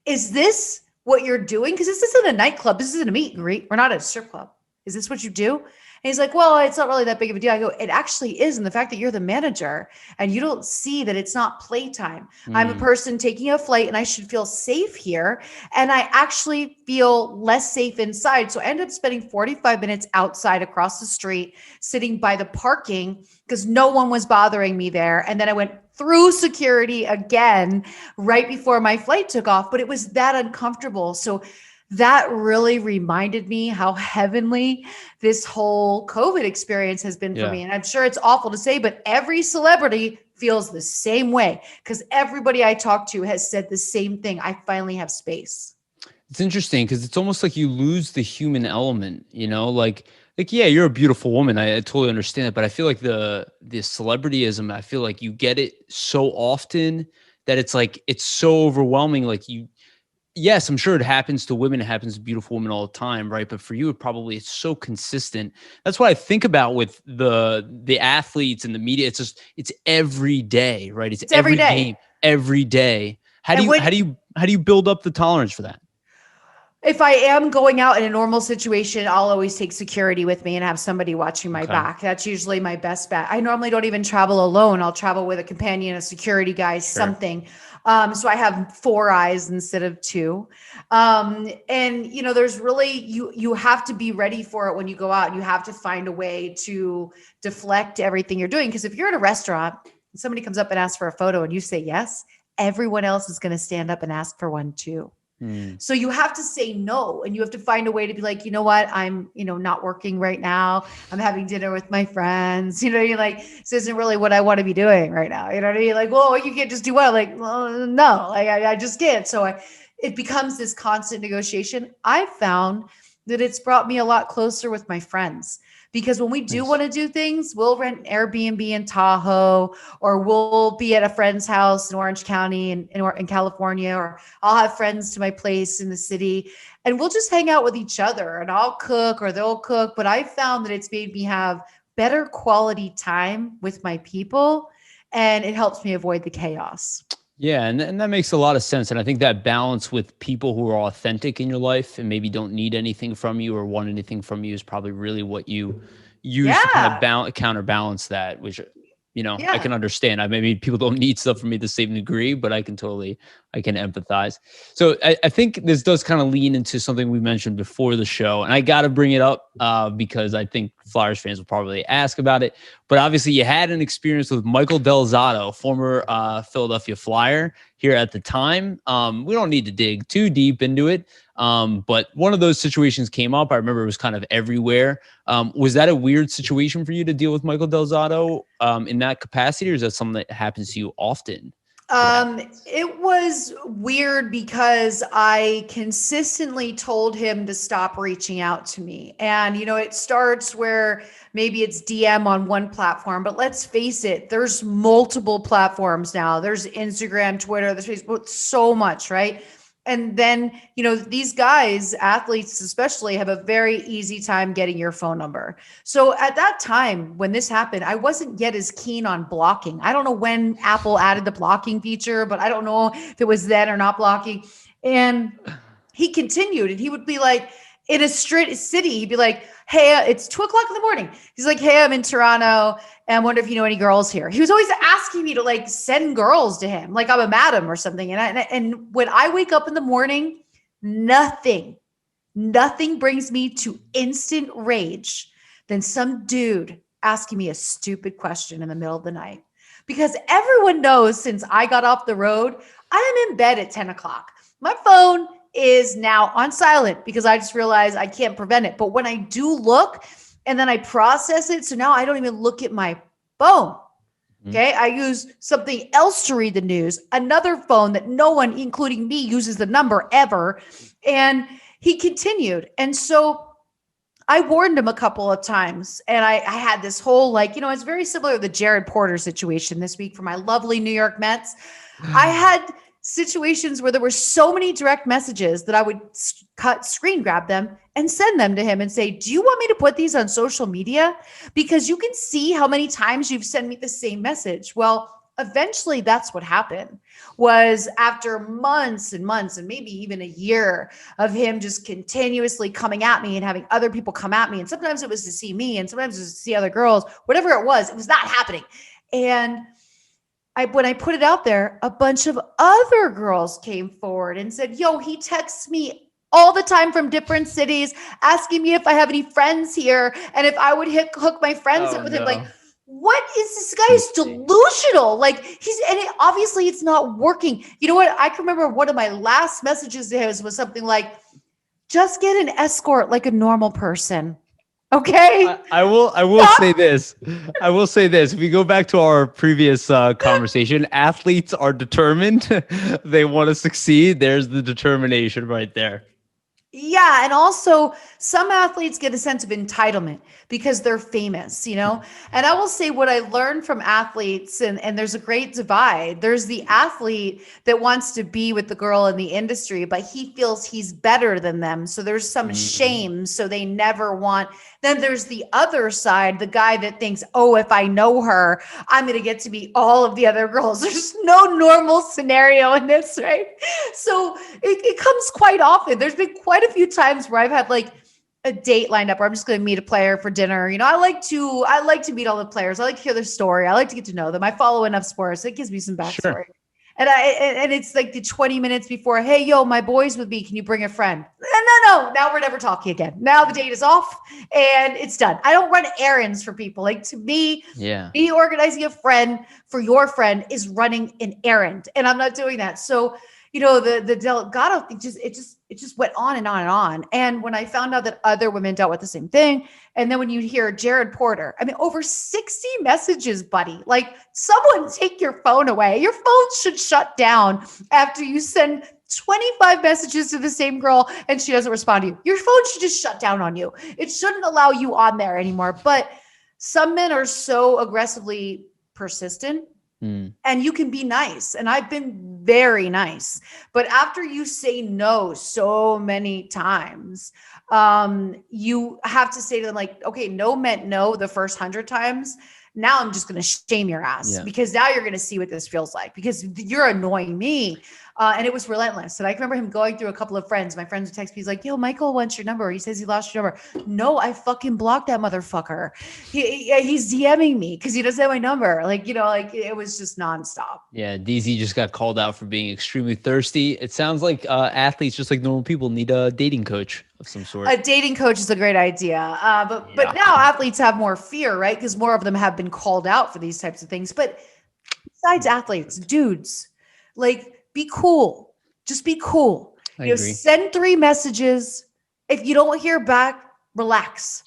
is this what you're doing? Because this isn't a nightclub. This isn't a meet and greet. We're not at a strip club. Is this what you do? And he's like, well, it's not really that big of a deal. I go, it actually is. And the fact that you're the manager and you don't see that it's not playtime. I'm a person taking a flight and I should feel safe here. And I actually feel less safe inside. So I ended up spending 45 minutes outside across the street, sitting by the parking because no one was bothering me there. And then I went through security again right before my flight took off, but it was that uncomfortable. So that really reminded me how heavenly this whole COVID experience has been for me. And I'm sure it's awful to say, but every celebrity feels the same way because everybody I talk to has said the same thing. I finally have space.
It's interesting because it's almost like you lose the human element, like, yeah, you're a beautiful woman. I totally understand it, but I feel like the celebrityism, I feel like you get it so often that it's like, it's so overwhelming. Like yes, I'm sure it happens to women. It happens to beautiful women all the time, right? But for you, it's so consistent. That's what I think about with the athletes and the media. It's every day, right? It's every day. Game, every day. How do you build up the tolerance for that?
If I am going out in a normal situation, I'll always take security with me and have somebody watching my back. That's usually my best bet. I normally don't even travel alone. I'll travel with a companion, a security guy, something. So I have 4 eyes instead of 2. And there's really, you have to be ready for it when you go out. You have to find a way to deflect everything you're doing. Because if you're at a restaurant and somebody comes up and asks for a photo and you say yes, everyone else is going to stand up and ask for one too. So you have to say no, and you have to find a way to be like, you know what? I'm, not working right now. I'm having dinner with my friends. You're like, this isn't really what I want to be doing right now. You know what I mean? Like, well, you can't just do what? Like, well, no, I just can't. So it becomes this constant negotiation. I've found that it's brought me a lot closer with my friends. Because when we do want to do things, we'll rent an Airbnb in Tahoe, or we'll be at a friend's house in Orange County in California, or I'll have friends to my place in the city, and we'll just hang out with each other, and I'll cook or they'll cook. But I found that it's made me have better quality time with my people, and it helps me avoid the chaos.
Yeah, and that makes a lot of sense. And I think that balance with people who are authentic in your life and maybe don't need anything from you or want anything from you is probably really what you use to kind of counterbalance that, which, I can understand. Maybe people don't need stuff from me to the same degree, but I can empathize. So I think this does kind of lean into something we mentioned before the show, and I got to bring it up because I think Flyers fans will probably ask about it. But obviously you had an experience with Michael Delzato, former Philadelphia Flyer here at the time. We don't need to dig too deep into it. But one of those situations came up. I remember it was kind of everywhere. Was that a weird situation for you to deal with Michael Delzato in that capacity, or is that something that happens to you often?
It was weird because I consistently told him to stop reaching out to me. And, it starts where maybe it's DM on one platform, but let's face it, there's multiple platforms now. There's Instagram, Twitter, there's Facebook, so much, right? And then, these guys, athletes especially, have a very easy time getting your phone number. So at that time, when this happened, I wasn't yet as keen on blocking. I don't know when Apple added the blocking feature, but I don't know if it was then or not blocking. And he continued, and he would be like, in a city, he'd be like, hey, it's 2:00 in the morning. He's like, hey, I'm in Toronto, and I wonder if you know any girls here. He was always asking me to send girls to him, like I'm a madam or something. And when I wake up in the morning, nothing brings me to instant rage than some dude asking me a stupid question in the middle of the night. Because everyone knows since I got off the road, I am in bed at 10 o'clock. My phone is now on silent because I just realized I can't prevent it. But when I do look and then I process it, so now I don't even look at my phone. Okay. I use something else to read the news, another phone that no one, including me, uses the number ever. And he continued. And so I warned him a couple of times, and I had this whole, like, it's very similar to the Jared Porter situation this week for my lovely New York Mets. I had situations where there were so many direct messages that I would screen grab them and send them to him and say, do you want me to put these on social media? Because you can see how many times you've sent me the same message. Well, eventually that's what happened, was after months and months and maybe even a year of him just continuously coming at me and having other people come at me. And sometimes it was to see me and sometimes it was to see other girls, whatever it was not happening. And when I put it out there, a bunch of other girls came forward and said, yo, he texts me all the time from different cities, asking me if I have any friends here and if I would hook my friends up with him. Like, what is this guy's delusional? Like obviously it's not working. You know what? I can remember one of my last messages to him was something like, just get an escort like a normal person. Okay.
I will say this. I will say this. If we go back to our previous conversation, athletes are determined. They want to succeed. There's the determination right there.
Yeah. And also some athletes get a sense of entitlement because they're famous, and I will say what I learned from athletes, and there's a great divide. There's the athlete that wants to be with the girl in the industry, but he feels he's better than them. So there's some shame. So they never want. Then there's the other side, the guy that thinks, oh, if I know her, I'm going to get to meet all of the other girls. There's no normal scenario in this, right? So it comes quite often. There's been quite a few times where I've had like a date lined up where I'm just going to meet a player for dinner. I like to meet all the players. I like to hear their story. I like to get to know them. I follow enough sports. It gives me some backstory. Sure. And it's like the 20 minutes before, hey, yo, my boy's with me. Can you bring a friend? No. Now we're never talking again. Now the date is off and it's done. I don't run errands for people. Like, to me, me organizing a friend for your friend is running an errand, and I'm not doing that. So, the Delgado thing it just went on and on and on. And when I found out that other women dealt with the same thing, and then when you hear Jared Porter, I mean, over 60 messages, buddy, like, someone take your phone away. Your phone should shut down after you send 25 messages to the same girl and she doesn't respond to you. Your phone should just shut down on you. It shouldn't allow you on there anymore. But some men are so aggressively persistent. And you can be nice. And I've been very nice. But after you say no so many times, you have to say to them, like, okay, no meant no the first 100 times. Now I'm just going to shame your ass because now you're going to see what this feels like because you're annoying me. And it was relentless. And I can remember him going through a couple of friends. My friends would text me. He's like, yo, Michael wants your number. He says he lost your number. No, I fucking blocked that motherfucker. He's DMing me because he doesn't have my number. It was just nonstop. Yeah.
DZ just got called out for being extremely thirsty. It sounds like athletes, just like normal people, need a dating coach of some sort.
A dating coach is a great idea. But now athletes have more fear, right? Because more of them have been called out for these types of things. But besides athletes, dudes, be cool. Just be cool.
I agree.
Send 3 messages. If you don't hear back, relax.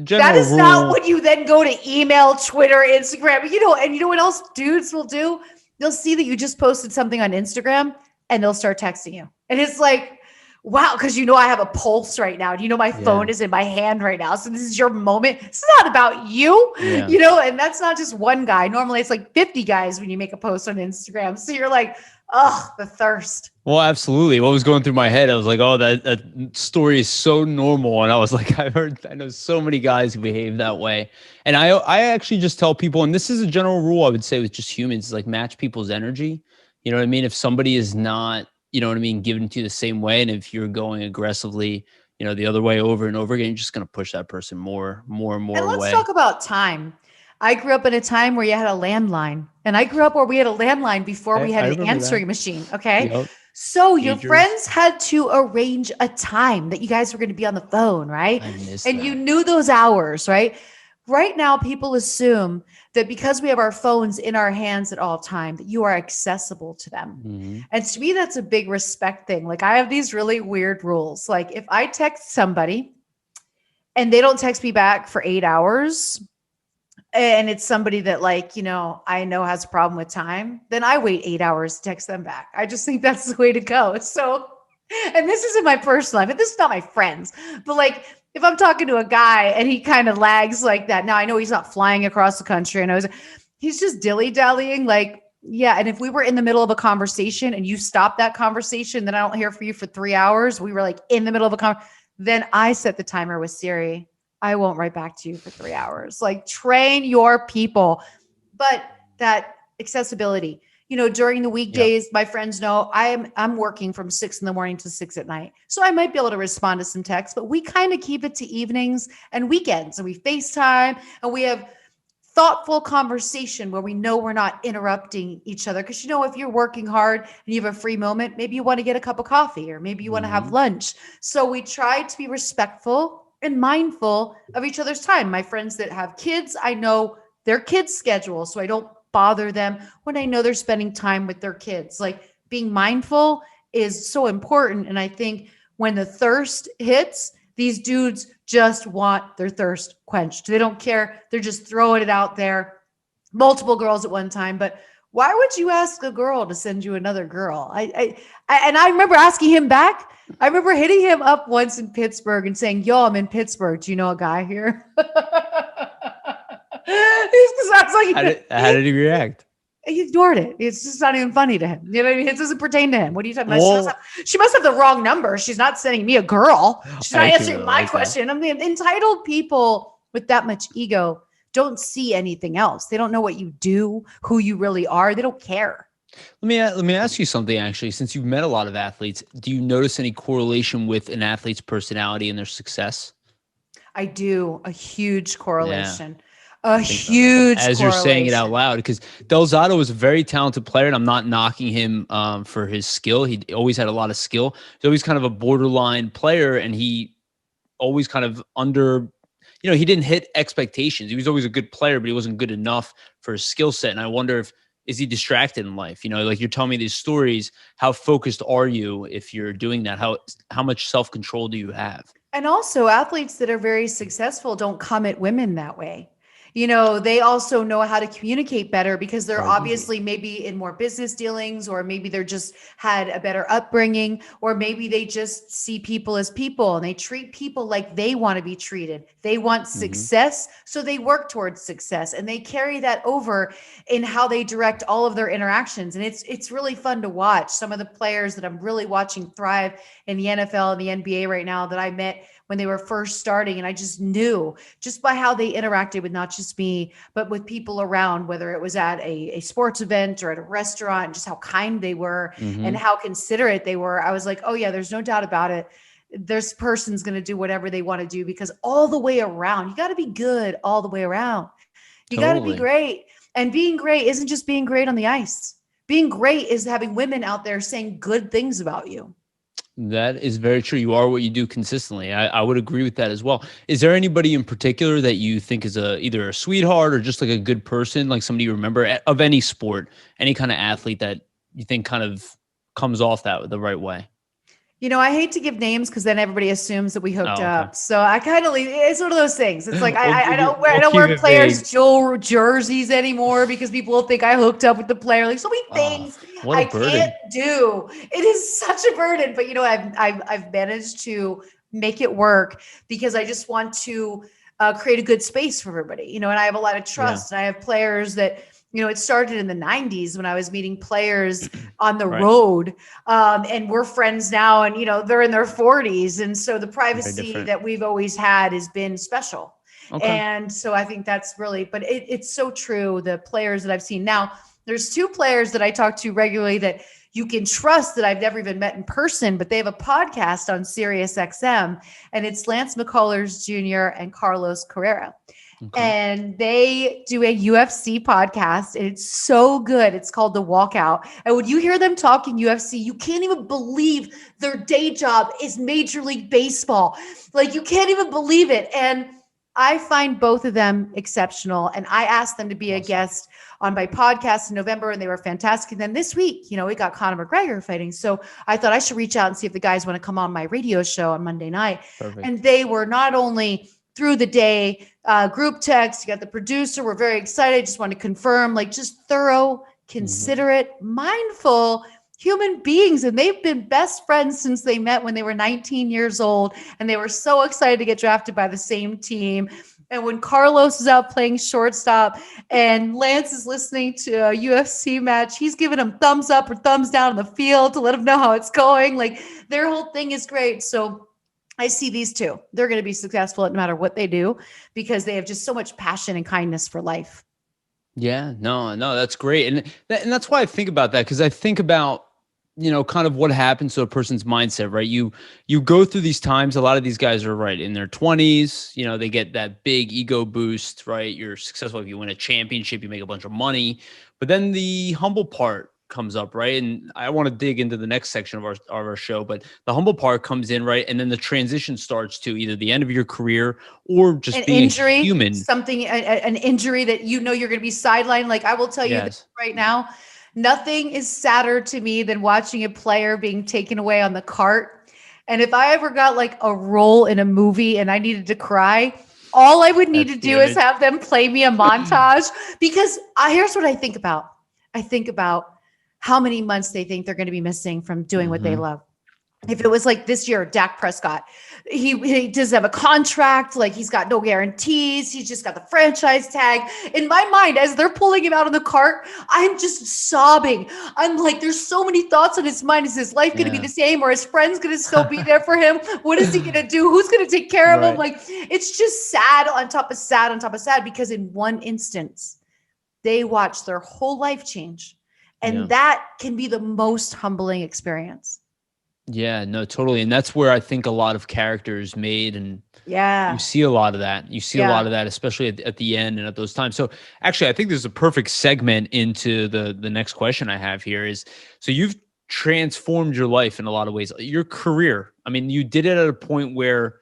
General
that is
rule.
Not when you then go to email, Twitter, Instagram. And you know what else dudes will do? They'll see that you just posted something on Instagram and they'll start texting you. And it's like, wow, because I have a pulse right now. And my phone is in my hand right now. So this is your moment. It's not about you, and that's not just one guy. Normally it's like 50 guys when you make a post on Instagram. So you're like, oh, the thirst.
Well, absolutely. What was going through my head, I was like, oh, that story is so normal. And I was like, I know so many guys who behave that way. And I actually just tell people, and this is a general rule I would say with just humans, is like match people's energy. You know what I mean? If somebody is not, given to you the same way, and if you're going aggressively, the other way over and over again, you're just going to push that person more and more
and
away.
Let's talk about time. I grew up in a time where you had a landline, and I grew up where we had a landline before we had an answering machine. Okay. Yep. So your friends had to arrange a time that you guys were going to be on the phone, right? And you knew those hours, right? Right now, people assume that because we have our phones in our hands at all time, that you are accessible to them. Mm-hmm. And to me, that's a big respect thing. Like, I have these really weird rules. Like, if I text somebody and they don't text me back for 8 hours, and it's somebody that like, I know has a problem with time, then I wait 8 hours to text them back. I just think that's the way to go. So, and this isn't my personal life, and this is not my friends, but like if I'm talking to a guy and he kind of lags like that, now I know he's not flying across the country. And he's just dilly-dallying, like, yeah. And if we were in the middle of a conversation and you stop that conversation, then I don't hear from you for 3 hours. We were like in the middle of a conversation. Then I set the timer with Siri. I won't write back to you for 3 hours. Like, train your people. But that accessibility, during the weekdays, my friends know I'm working from 6 a.m. to 6 p.m. So I might be able to respond to some texts, but we kind of keep it to evenings and weekends, and we FaceTime and we have thoughtful conversation where we know we're not interrupting each other. Because, if you're working hard and you have a free moment, maybe you want to get a cup of coffee or maybe you want to have lunch. So we try to be respectful and mindful of each other's time. My friends that have kids, I know their kids' schedule, so I don't bother them when I know they're spending time with their kids. Like, being mindful is so important. And I think when the thirst hits, these dudes just want their thirst quenched. They don't care. They're just throwing it out there. Multiple girls at one time. But why would you ask a girl to send you another girl? And I remember asking him back. I remember hitting him up once in Pittsburgh and saying, yo, I'm in Pittsburgh. Do you know a guy here?
How did he react?
He ignored it. It's just not even funny to him. You know what I mean? It doesn't pertain to him. What are you talking about? She must have the wrong number. She's not sending me a girl. She's not answering my question. I mean, entitled people with that much ego don't see anything else. They don't know what you do, who you really are. They don't care.
Let me ask you something, actually. Since you've met a lot of athletes, do you notice any correlation with an athlete's personality and their success?
I do. A huge correlation.
Yeah.
As
you're saying it out loud, because Delzato was a very talented player, and I'm not knocking him for his skill. He always had a lot of skill. He's always kind of a borderline player, and he always kind of he didn't hit expectations. He was always a good player, but he wasn't good enough for his skill set. And I wonder is he distracted in life? Like you're telling me these stories, how focused are you if you're doing that? How much self-control do you have?
And also, athletes that are very successful don't come at women that way. They also know how to communicate better because they're obviously maybe in more business dealings, or maybe they're just had a better upbringing, or maybe they just see people as people and they treat people like they want to be treated. They want success, so they work towards success, and they carry that over in how they direct all of their interactions. And it's really fun to watch some of the players that I'm really watching thrive in the NFL and the NBA right now that I met when they were first starting. And I just knew just by how they interacted with not just me, but with people around, whether it was at a sports event or at a restaurant, and just how kind they were and how considerate they were. I was like, oh yeah, there's no doubt about it. This person's going to do whatever they want to do, because all the way around, you got to be good all the way around. You got to be great. And being great isn't just being great on the ice. Being great is having women out there saying good things about you.
That is very true. You are what you do consistently. I would agree with that as well. Is there anybody in particular that you think is either a sweetheart or just like a good person, like somebody you remember of any sport, any kind of athlete that you think kind of comes off that the right way?
I hate to give names because then everybody assumes that we hooked up. So I kind of leave. It's one of those things. It's like I don't wear players' jerseys anymore because people will think I hooked up with the player. Like so many things I can't do. It is such a burden, but I've managed to make it work because I just want to create a good space for everybody. And I have a lot of trust. And I have players that. It started in the 90s when I was meeting players on the road, and we're friends now, and, they're in their 40s. And so the privacy that we've always had has been special. Okay. And so I think that's really, but it's so true. The players that I've seen now, there's two players that I talk to regularly that you can trust that I've never even met in person, but they have a podcast on SiriusXM, and it's Lance McCullers Jr. and Carlos Carrera. Okay. And they do a UFC podcast, and it's so good. It's called The Walkout. And when you hear them talking UFC, you can't even believe their day job is Major League Baseball. Like, you can't even believe it. And I find both of them exceptional. And I asked them to be a guest on my podcast in November, and they were fantastic. And then this week, we got Conor McGregor fighting. So I thought I should reach out and see if the guys want to come on my radio show on Monday night. Perfect. And they were not only through the day, group text, you got the producer. We're very excited. Just want to confirm, like just thorough, considerate, mindful human beings. And they've been best friends since they met when they were 19 years old. And they were so excited to get drafted by the same team. And when Carlos is out playing shortstop and Lance is listening to a UFC match, he's giving him thumbs up or thumbs down on the field to let him know how it's going. Like their whole thing is great. So I see these two. They're going to be successful no matter what they do because they have just so much passion and kindness for life.
Yeah, no, that's great. And that's why I think about that, because I think about, kind of what happens to a person's mindset, right? You go through these times. A lot of these guys are right in their 20s. They get that big ego boost, right? You're successful if you win a championship, you make a bunch of money. But then the humble part comes up, right? And I want to dig into the next section of our show, but the humble part comes in, right? And then the transition starts to either the end of your career or just
an
being
injury,
a human.
An injury that you're going to be sidelined. Like I will tell you this right now, nothing is sadder to me than watching a player being taken away on the cart. And if I ever got like a role in a movie and I needed to cry, all I would need to do is have them play me a montage because here's what I think about. I think about how many months they think they're going to be missing from doing what they love. If it was like this year, Dak Prescott, he doesn't have a contract. Like he's got no guarantees. He's just got the franchise tag. In my mind, as they're pulling him out of the cart, I'm just sobbing. I'm like, there's so many thoughts on his mind. Is his life going to be the same? Or his friends going to still be there for him? What is he going to do? Who's going to take care of him? Like, it's just sad on top of sad on top of sad because in one instance, they watch their whole life change. And that can be the most humbling experience.
Yeah, no, totally. And that's where I think a lot of characters made. And you see a lot of that. You see a lot of that, especially at the end and at those times. So actually, I think there's a perfect segment into the next question I have here is, so you've transformed your life in a lot of ways, your career. I mean, you did it at a point where,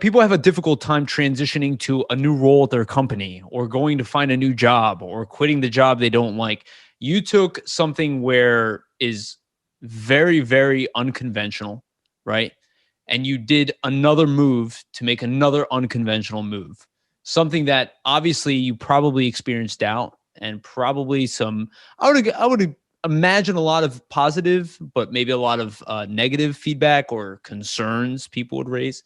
people have a difficult time transitioning to a new role at their company or going to find a new job or quitting the job they don't like. You took something where is very, very unconventional, right? And you did another move to make another unconventional move. Something that obviously you probably experienced doubt and probably some, I would imagine a lot of positive, but maybe a lot of negative feedback or concerns people would raise.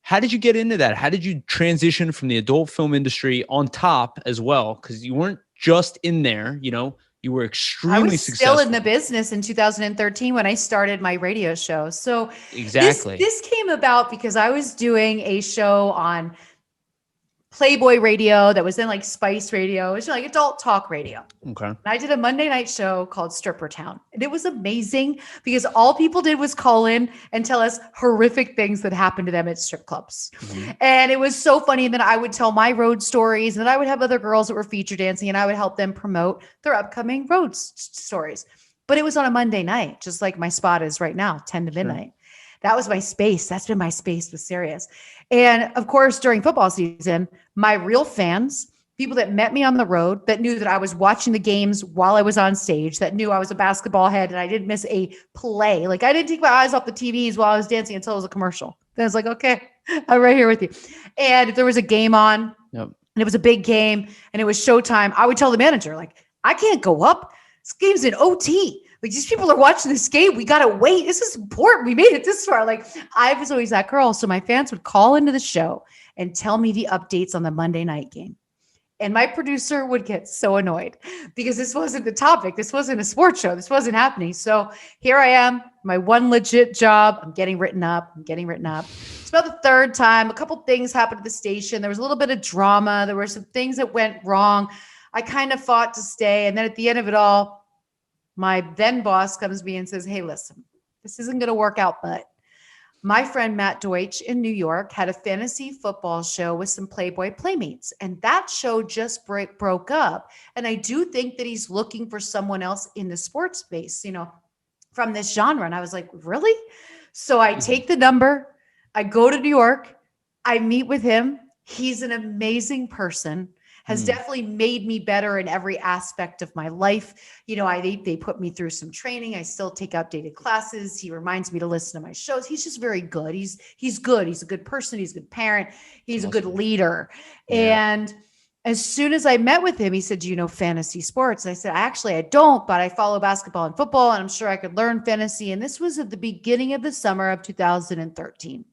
How did you get into that? How did you transition from the adult film industry on top as well? Because you weren't just in there, you were extremely successful.
I was still in the business in 2013 when I started my radio show. So
exactly,
this came about because I was doing a show on Playboy Radio that was then like Spice Radio. It was like adult talk radio.
Okay. And
I did a Monday night show called Stripper Town. And it was amazing because all people did was call in and tell us horrific things that happened to them at strip clubs. And it was so funny. And then I would tell my road stories, and then I would have other girls that were feature dancing and I would help them promote their upcoming road stories. But it was on a Monday night, just like my spot is right now, 10 to midnight. That was my space. That's been my space with Sirius. And of course, during football season, my real fans, people that met me on the road, that knew that I was watching the games while I was on stage, that knew I was a basketball head and I didn't miss a play. Like I didn't take my eyes off the TVs while I was dancing until it was a commercial. Then I was like, okay, I'm right here with you. And if there was a game on and it was a big game and it was showtime, I would tell the manager, like, I can't go up. This game's in OT. Like these people are watching this game. We got to wait. This is important. We made it this far. Like I was always that girl. So my fans would call into the show and tell me the updates on the Monday night game. And my producer would get so annoyed because this wasn't the topic. This wasn't a sports show. This wasn't happening. So here I am, my one legit job. I'm getting written up. It's about the third time. A couple things happened at the station. There was a little bit of drama. There were some things that went wrong. I kind of fought to stay. And then at the end of it all, my then boss comes to me and says, hey, listen, this isn't going to work out, but my friend Matt Deutsch in New York had a fantasy football show with some Playboy Playmates. And that show just broke up. And I do think that he's looking for someone else in the sports space, from this genre. And I was like, really? So I take the number. I go to New York. I meet with him. He's an amazing person. has definitely made me better in every aspect of my life. You know, they put me through some training. I still take updated classes. He reminds me to listen to my shows. He's just very good. He's good. He's a good person. He's a good parent. He's a good leader.
Yeah.
And as soon as I met with him, he said, do you know fantasy sports? And I said, actually, I don't, but I follow basketball and football, and I'm sure I could learn fantasy. And this was at the beginning of the summer of 2013.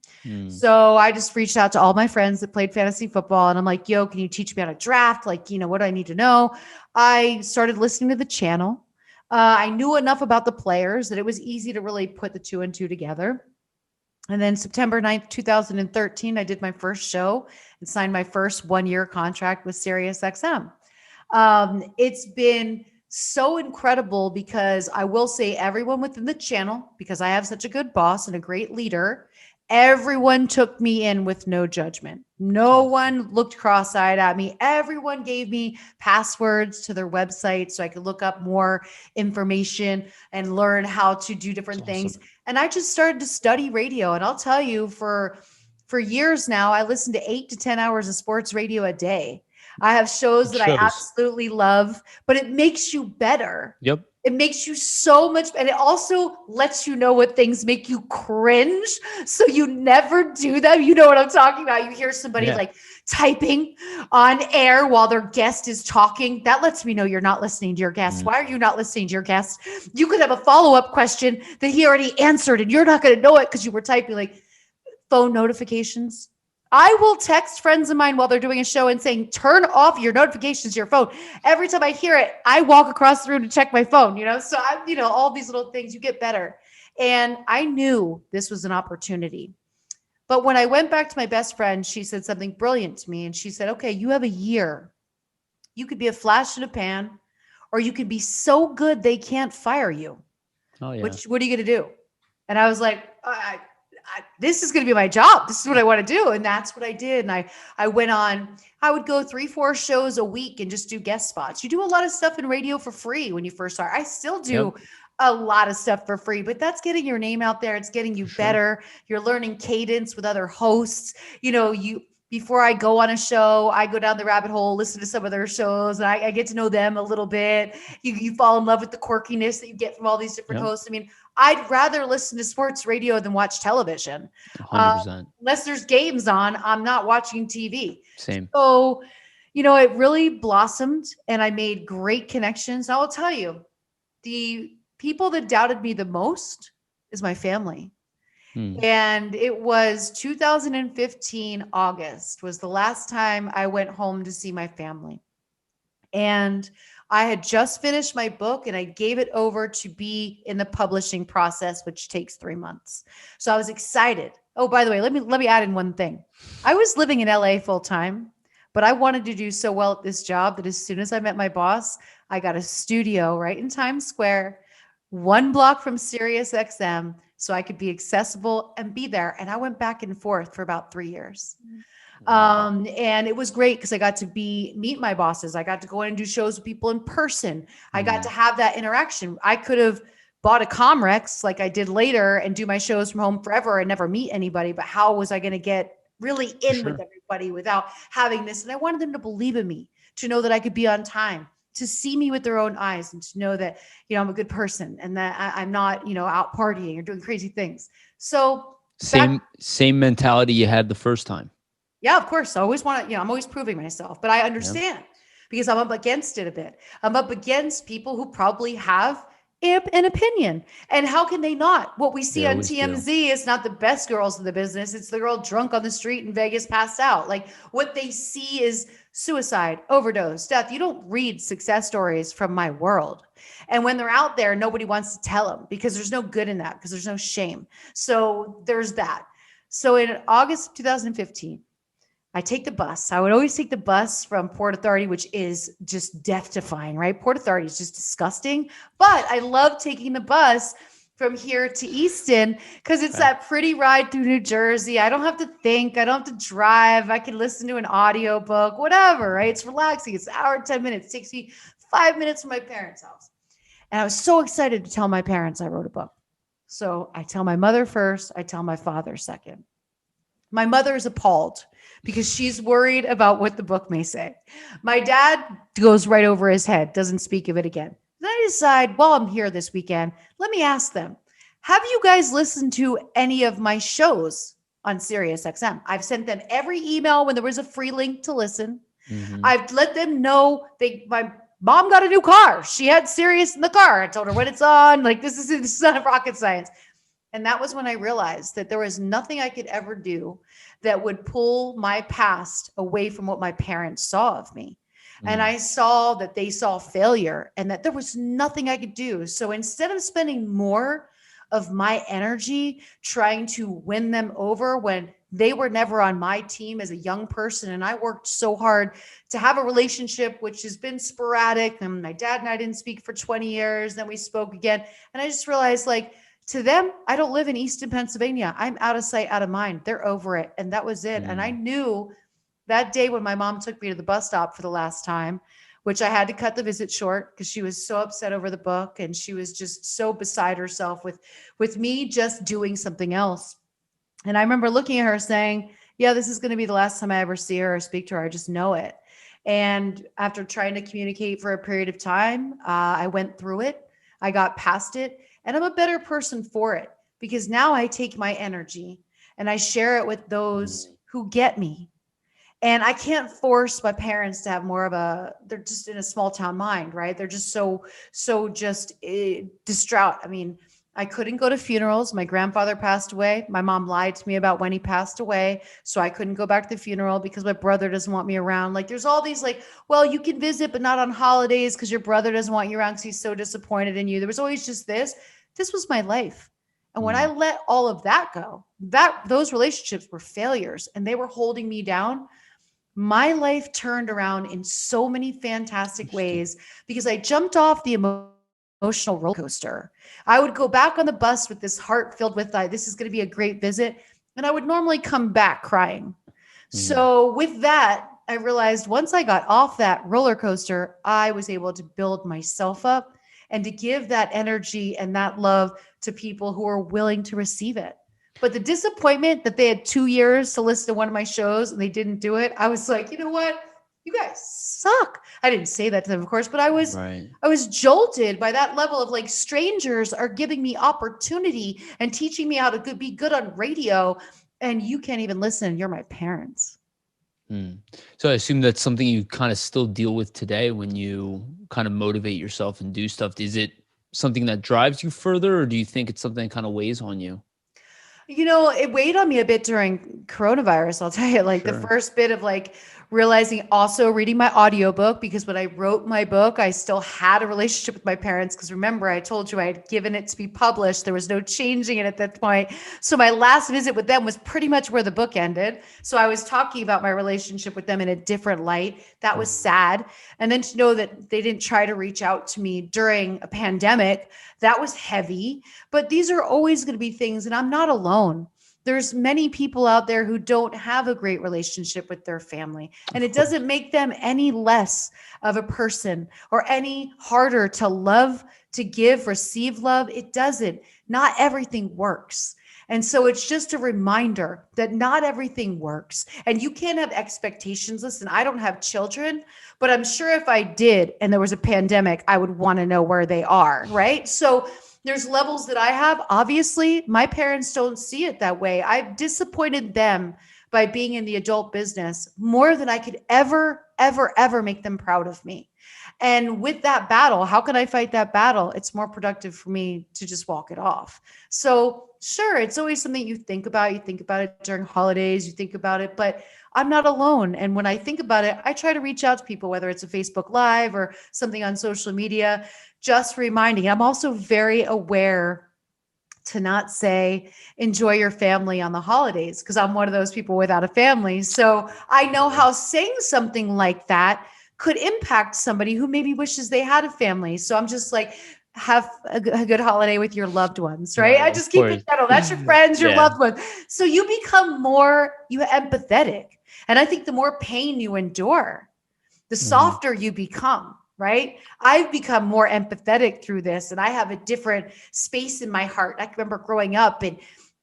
So I just reached out to all my friends that played fantasy football. And I'm like, yo, can you teach me how to draft? Like, you know, what do I need to know? I started listening to the channel. I knew enough about the players that it was easy to really put the 2 and 2 together. And then September 9th, 2013, I did my first show and signed my first 1-year contract with SiriusXM. It's been so incredible because I will say everyone within the channel, because I have such a good boss and a great leader, everyone took me in with no judgment. No one looked cross-eyed at me. Everyone gave me passwords to their website so I could look up more information and learn how to do different things. And I just started to study radio. And I'll tell you, for years now, I listen to 8 to 10 hours of sports radio a day. I have shows that I absolutely love, but it makes you better.
Yep.
It makes you so much, and it also lets you know what things make you cringe. So you never do them. You know what I'm talking about. You hear somebody like typing on air while their guest is talking. That lets me know you're not listening to your guest. Why are you not listening to your guest? You could have a follow-up question that he already answered, and you're not going to know it because you were typing. Like phone notifications. I will text friends of mine while they're doing a show and saying, turn off your notifications to your phone. Every time I hear it, I walk across the room to check my phone, you know? So I, you know, all these little things, you get better. And I knew this was an opportunity. But when I went back to my best friend, she said something brilliant to me. And she said, okay, you have a year. You could be a flash in a pan, or you could be so good they can't fire you. Oh, yeah. What are you going to do? And I was like, this is going to be my job. This is what I want to do. And that's what I did. And I went on, I would go 3-4 shows a week and just do guest spots. You do a lot of stuff in radio for free when you first start. I still do a lot of stuff for free, but that's getting your name out there. It's getting you better. You're learning cadence with other hosts. You know, before I go on a show, I go down the rabbit hole, listen to some of their shows, and I get to know them a little bit. You fall in love with the quirkiness that you get from all these different hosts. I mean, I'd rather listen to sports radio than watch television. 100%. Unless there's games on, I'm not watching TV.
Same.
So, you know, it really blossomed and I made great connections. I will tell you, the people that doubted me the most is my family. And it was 2015, August was the last time I went home to see my family. And I had just finished my book and I gave it over to be in the publishing process, which takes 3 months. So I was excited. Oh, by the way, let me add in one thing. I was living in LA full time, but I wanted to do so well at this job that as soon as I met my boss, I got a studio right in Times Square, 1 block from SiriusXM, so I could be accessible and be there. And I went back and forth for about 3 years. And it was great because I got to meet my bosses. I got to go in and do shows with people in person. I got to have that interaction. I could have bought a Comrex like I did later and do my shows from home forever and never meet anybody. But how was I going to get really in with everybody without having this? And I wanted them to believe in me, to know that I could be on time, to see me with their own eyes and to know that, you know, I'm a good person and that I'm not, you know, out partying or doing crazy things. So
same mentality you had the first time. Yeah,
of course. I always want to, you know, I'm always proving myself, but I understand because I'm up against it a bit. I'm up against people who probably have an opinion. And how can they not? What we see on TMZ is not the best girls in the business. It's the girl drunk on the street in Vegas, passed out. Like what they see is suicide, overdose, death. You don't read success stories from my world. And when they're out there, nobody wants to tell them because there's no good in that, because there's no shame. So there's that. So in August 2015, I take the bus. I would always take the bus from Port Authority, which is just death-defying, right? Port Authority is just disgusting. But I love taking the bus from here to Easton because it's that pretty ride through New Jersey. I don't have to think. I don't have to drive. I can listen to an audiobook, whatever, right? It's relaxing. It's an hour and 10 minutes. It takes me 5 minutes from my parents' house. And I was so excited to tell my parents I wrote a book. So I tell my mother first. I tell my father second. My mother is appalled because she's worried about what the book may say. My dad goes right over his head, doesn't speak of it again. Then I decide, while I'm here this weekend, let me ask them, have you guys listened to any of my shows on SiriusXM? I've sent them every email when there was a free link to listen.
Mm-hmm.
I've let them know my mom got a new car. She had Sirius in the car. I told her when it's on. Like, this is not rocket science. And that was when I realized that there was nothing I could ever do that would pull my past away from what my parents saw of me. And I saw that they saw failure and that there was nothing I could do. So instead of spending more of my energy trying to win them over when they were never on my team as a young person, and I worked so hard to have a relationship which has been sporadic, and my dad and I didn't speak for 20 years, then we spoke again. And I just realized, like, to them, I don't live in Easton, Pennsylvania. I'm out of sight, out of mind. They're over it. And that was it. And I knew that day when my mom took me to the bus stop for the last time, which I had to cut the visit short because she was so upset over the book. And she was just so beside herself with me just doing something else. And I remember looking at her saying, yeah, this is going to be the last time I ever see her or speak to her. I just know it. And after trying to communicate for a period of time, I went through it. I got past it. And I'm a better person for it because now I take my energy and I share it with those who get me. And I can't force my parents to have more of they're just in a small town mind, right? They're just so just distraught. I mean, I couldn't go to funerals. My grandfather passed away. My mom lied to me about when he passed away. So I couldn't go back to the funeral because my brother doesn't want me around. Like, there's all these like, well, you can visit, but not on holidays because your brother doesn't want you around because he's so disappointed in you. There was always just this. This was my life. And when I let all of that go, those relationships were failures and they were holding me down. My life turned around in so many fantastic ways because I jumped off the emotional roller coaster. I would go back on the bus with this heart filled with, this is going to be a great visit. And I would normally come back crying. So with that, I realized once I got off that roller coaster, I was able to build myself up and to give that energy and that love to people who are willing to receive it. But the disappointment that they had 2 years to listen to one of my shows and they didn't do it, I was like, you know what? You guys suck. I didn't say that to them, of course, but I was jolted by that level of like, strangers are giving me opportunity and teaching me how to be good on radio. And you can't even listen. You're my parents.
So I assume that's something you kind of still deal with today when you kind of motivate yourself and do stuff. Is it something that drives you further, or do you think it's something that kind of weighs on you?
You know, it weighed on me a bit during coronavirus. I'll tell you, like the first bit of like realizing, also reading my audiobook, because when I wrote my book, I still had a relationship with my parents. Because remember, I told you I had given it to be published. There was no changing it at that point. So my last visit with them was pretty much where the book ended. So I was talking about my relationship with them in a different light. That was sad. And then to know that they didn't try to reach out to me during a pandemic, that was heavy. But these are always going to be things, and I'm not alone. There's many people out there who don't have a great relationship with their family, and it doesn't make them any less of a person or any harder to love, to give, receive love. It doesn't. Not everything works. And so it's just a reminder that not everything works, and you can't have expectations. Listen, I don't have children, but I'm sure if I did and there was a pandemic, I would want to know where they are, right? So there's levels that I have. Obviously, my parents don't see it that way. I've disappointed them by being in the adult business more than I could ever make them proud of me. And with that battle, how can I fight that battle? It's more productive for me to just walk it off. So sure, it's always something you think about. You think about it during holidays, you think about it, but I'm not alone. And when I think about it, I try to reach out to people, whether it's a Facebook Live or something on social media, just reminding. I'm also very aware to not say, enjoy your family on the holidays, because I'm one of those people without a family. So I know how saying something like that could impact somebody who maybe wishes they had a family. So I'm just like, have a good holiday with your loved ones, right? I just keep it general. That's your friends, your loved ones. So you become more empathetic. And I think the more pain you endure, the softer you become, right? I've become more empathetic through this, and I have a different space in my heart. I remember growing up and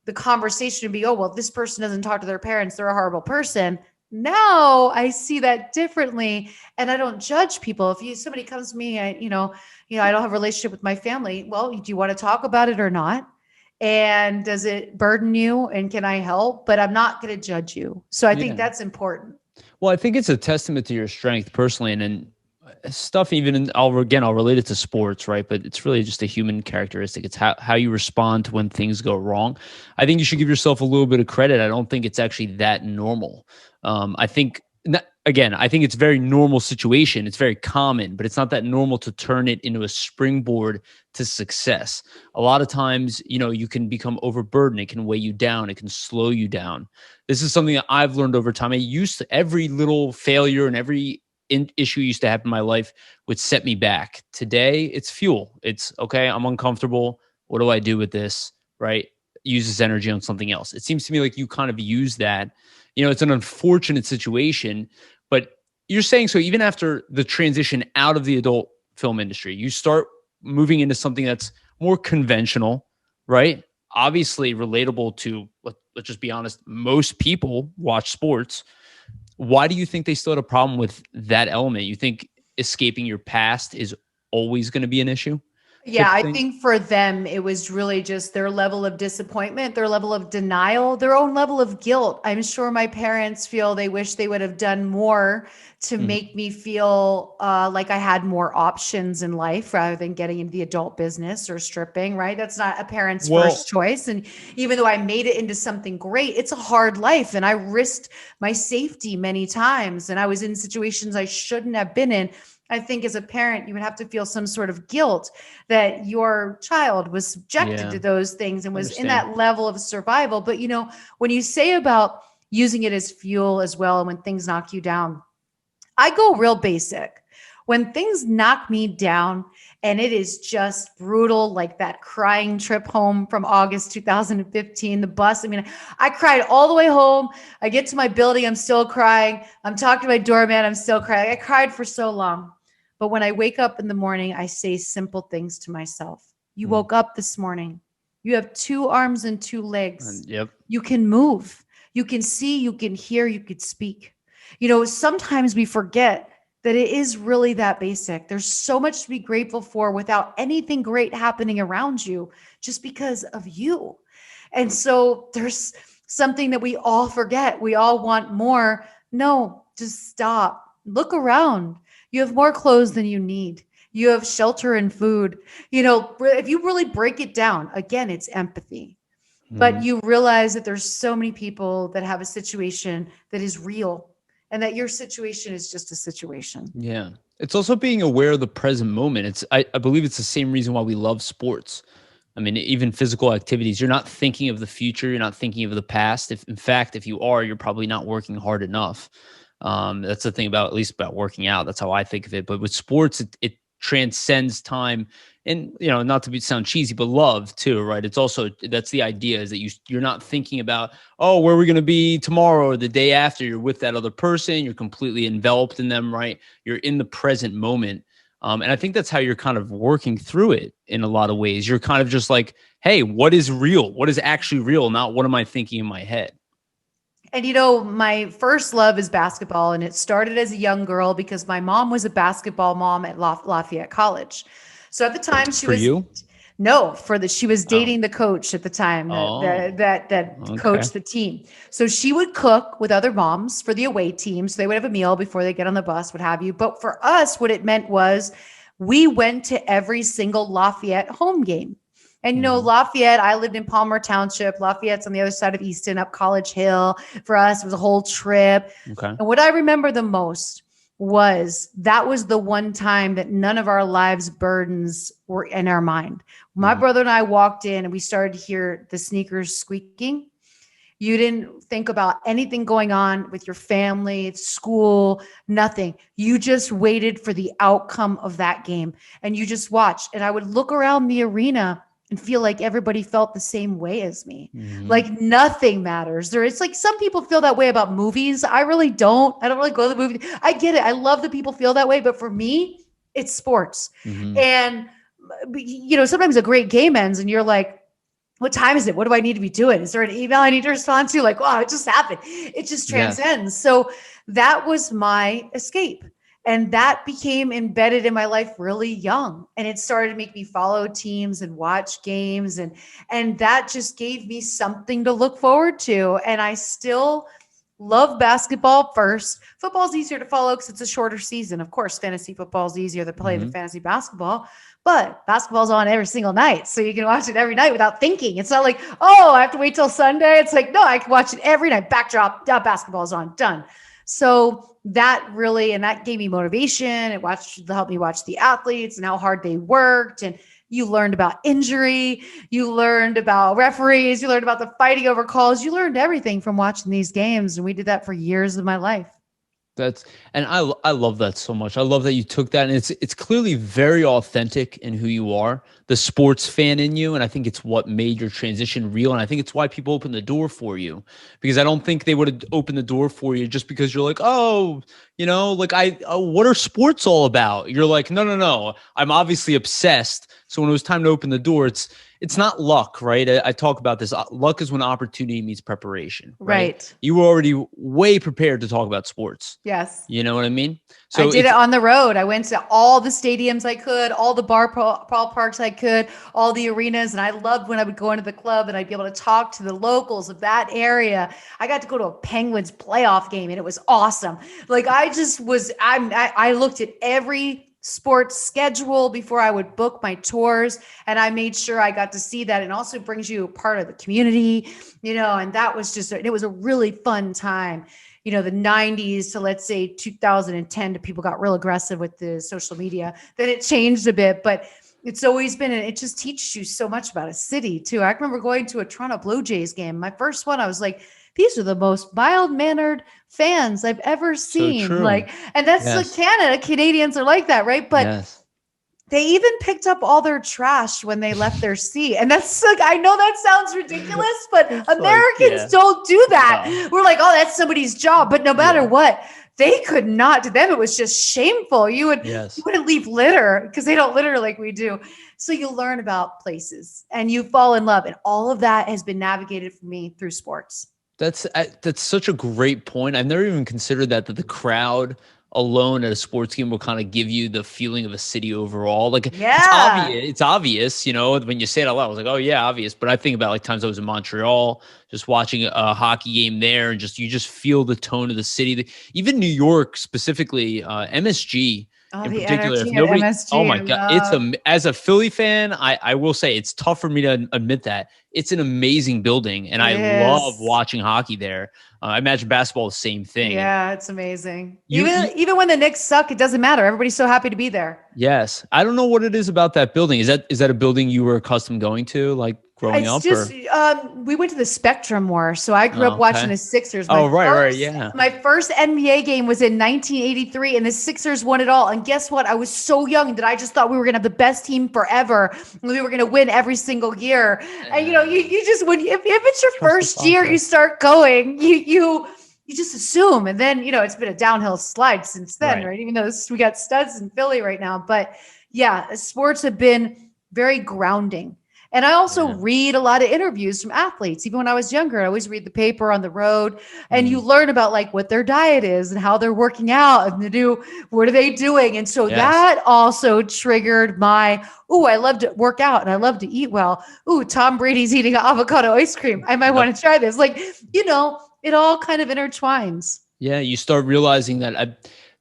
the conversation would be, oh, well, this person doesn't talk to their parents, they're a horrible person. Now I see that differently, and I don't judge people. If somebody comes to me, I don't have a relationship with my family. Well, do you want to talk about it or not? And does it burden you? And can I help? But I'm not going to judge you. So I think that's important.
Well, I think it's a testament to your strength personally, and then stuff I'll relate it to sports, right? But it's really just a human characteristic. It's how you respond to when things go wrong. I think you should give yourself a little bit of credit. I don't think it's actually that normal. I think it's a very normal situation. It's very common, but it's not that normal to turn it into a springboard to success. A lot of times, you can become overburdened. It can weigh you down. It can slow you down. This is something that I've learned over time. Every little failure and every issue used to happen in my life would set me back. Today, it's fuel. It's okay. I'm uncomfortable. What do I do with this? Right? Use this energy on something else. It seems to me like you kind of use that. It's an unfortunate situation, but you're saying so even after the transition out of the adult film industry, you start moving into something that's more conventional, right? Obviously relatable to, let's just be honest, most people watch sports. Why do you think they still had a problem with that element? You think escaping your past is always going to be an issue?
Yeah, I think for them, it was really just their level of disappointment, their level of denial, their own level of guilt. I'm sure my parents feel they wish they would have done more to make me feel like I had more options in life rather than getting into the adult business or stripping, right? That's not a parent's first choice. And even though I made it into something great, it's a hard life. And I risked my safety many times. And I was in situations I shouldn't have been in. I think as a parent, you would have to feel some sort of guilt that your child was subjected to those things and was in that level of survival. But, when you say about using it as fuel as well, and when things knock you down, I go real basic. When things knock me down and it is just brutal, like that crying trip home from August 2015, the bus. I cried all the way home. I get to my building. I'm still crying. I'm talking to my doorman. I'm still crying. I cried for so long. But when I wake up in the morning, I say simple things to myself. You woke up this morning. You have 2 arms and 2 legs.
Yep.
You can move. You can see, you can hear, you can speak. Sometimes we forget that it is really that basic. There's so much to be grateful for without anything great happening around you, just because of you. And so there's something that we all forget. We all want more. No, just stop. Look around. You have more clothes than you need. You have shelter and food. If you really break it down, again, it's empathy. But you realize that there's so many people that have a situation that is real and that your situation is just a situation.
Yeah. It's also being aware of the present moment. I believe it's the same reason why we love sports. Even physical activities, you're not thinking of the future. You're not thinking of the past. If you are, you're probably not working hard enough. That's the thing about working out. That's how I think of it. But with sports, it transcends time, and not to sound cheesy, but love too, right? It's also, that's the idea, is that you're not thinking about, oh, where are we going to be tomorrow or the day after. You're with that other person. You're completely enveloped in them, right? You're in the present moment. And I think that's how you're kind of working through it in a lot of ways. You're kind of just like, hey, what is real? What is actually real? Not what am I thinking in my head?
And my first love is basketball, and it started as a young girl because my mom was a basketball mom at Lafayette College. So at the time she was dating the coach at the time that coached the team. So she would cook with other moms for the away team. So they would have a meal before they get on the bus, what have you. But for us, what it meant was we went to every single Lafayette home game. And, Lafayette, I lived in Palmer Township. Lafayette's on the other side of Easton, up College Hill. For us, it was a whole trip.
Okay.
And what I remember the most was that was the one time that none of our lives' burdens were in our mind. My brother and I walked in and we started to hear the sneakers squeaking. You didn't think about anything going on with your family, school, nothing. You just waited for the outcome of that game and you just watched. And I would look around the arena and feel like everybody felt the same way as me. Like nothing matters. It's like some people feel that way about movies. I really don't. I don't really go to the movie. I get it. I love that people feel that way. But for me, it's sports. And, sometimes a great game ends and you're like, what time is it? What do I need to be doing? Is there an email I need to respond to? Like, wow, it just happened. It just transcends. So that was my escape. And that became embedded in my life really young. And it started to make me follow teams and watch games. And that just gave me something to look forward to. And I still love basketball first. Football's easier to follow because it's a shorter season. Of course, fantasy football is easier to play than fantasy basketball. But basketball's on every single night. So you can watch it every night without thinking. It's not like, oh, I have to wait till Sunday. It's like, no, I can watch it every night. Backdrop, basketball's on, done. So that really, and that gave me motivation. It helped me watch the athletes and how hard they worked. And you learned about injury. You learned about referees. You learned about the fighting over calls. You learned everything from watching these games. And we did that for years of my life.
I love that so much. I love that you took that, and it's clearly very authentic in who you are, the sports fan in you, and I think it's what made your transition real, and I think it's why people open the door for you, because I don't think they would have opened the door for you just because you're like, oh, like what are sports all about? You're like, no, I'm obviously obsessed. So when it was time to open the door, it's not luck, right? I talk about this. Luck is when opportunity meets preparation, right? You were already way prepared to talk about sports.
Yes.
You know what I mean? So
I did it on the road. I went to all the stadiums I could, all the ballparks I could, all the arenas. And I loved when I would go into the club and I'd be able to talk to the locals of that area. I got to go to a Penguins playoff game and it was awesome. Like I looked at every sports schedule before I would book my tours. And I made sure I got to see that. And also brings you a part of the community, and that was it was a really fun time. The 90s to, let's say, 2010, people got real aggressive with the social media. Then it changed a bit, but it's always been, it just teaches you so much about a city too. I remember going to a Toronto Blue Jays game. My first one, I was like, these are the most mild-mannered fans I've ever seen.
So
and that's like Canada. Canadians are like that, right? But they even picked up all their trash when they left their seat. And that's like, I know that sounds ridiculous, but Americans don't do that. No. We're like, oh, that's somebody's job. But no matter what, they could not. To them, it was just shameful. You wouldn't leave litter because they don't litter like we do. So you learn about places and you fall in love. And all of that has been navigated for me through sports.
That's such a great point. I've never even considered that the crowd alone at a sports game will kind of give you the feeling of a city overall. Like it's obvious, when you say it out loud, I was like, oh yeah, obvious. But I think about like times I was in Montreal, just watching a hockey game there, and you just feel the tone of the city. Even New York specifically, MSG. In particular, if nobody, MSG, oh my God, as a Philly fan, I will say it's tough for me to admit that it's an amazing building, and I love watching hockey there. I imagine basketball the same thing.
Yeah, it's amazing. Even when the Knicks suck, it doesn't matter. Everybody's so happy to be there. Yes,
I don't know what it is about that building. Is that a building you were accustomed going to, like growing up?
We went to the Spectrum more. So I grew up watching the Sixers.
Yeah.
My first NBA game was in 1983 and the Sixers won it all. And guess what? I was so young that I just thought we were going to have the best team forever. We were going to win every single year. And you just, if it's your first year, you start going, you just assume. And then, it's been a downhill slide since then, right? Even though we got studs in Philly right now. But yeah, sports have been very grounding. And I also read a lot of interviews from athletes. Even when I was younger, I always read the paper on the road, and you learn about like what their diet is and how they're working out and what are they doing. And so that also triggered I love to work out and I love to eat well. Tom Brady's eating avocado ice cream. I might want to try this. Like, it all kind of intertwines.
Yeah. You start realizing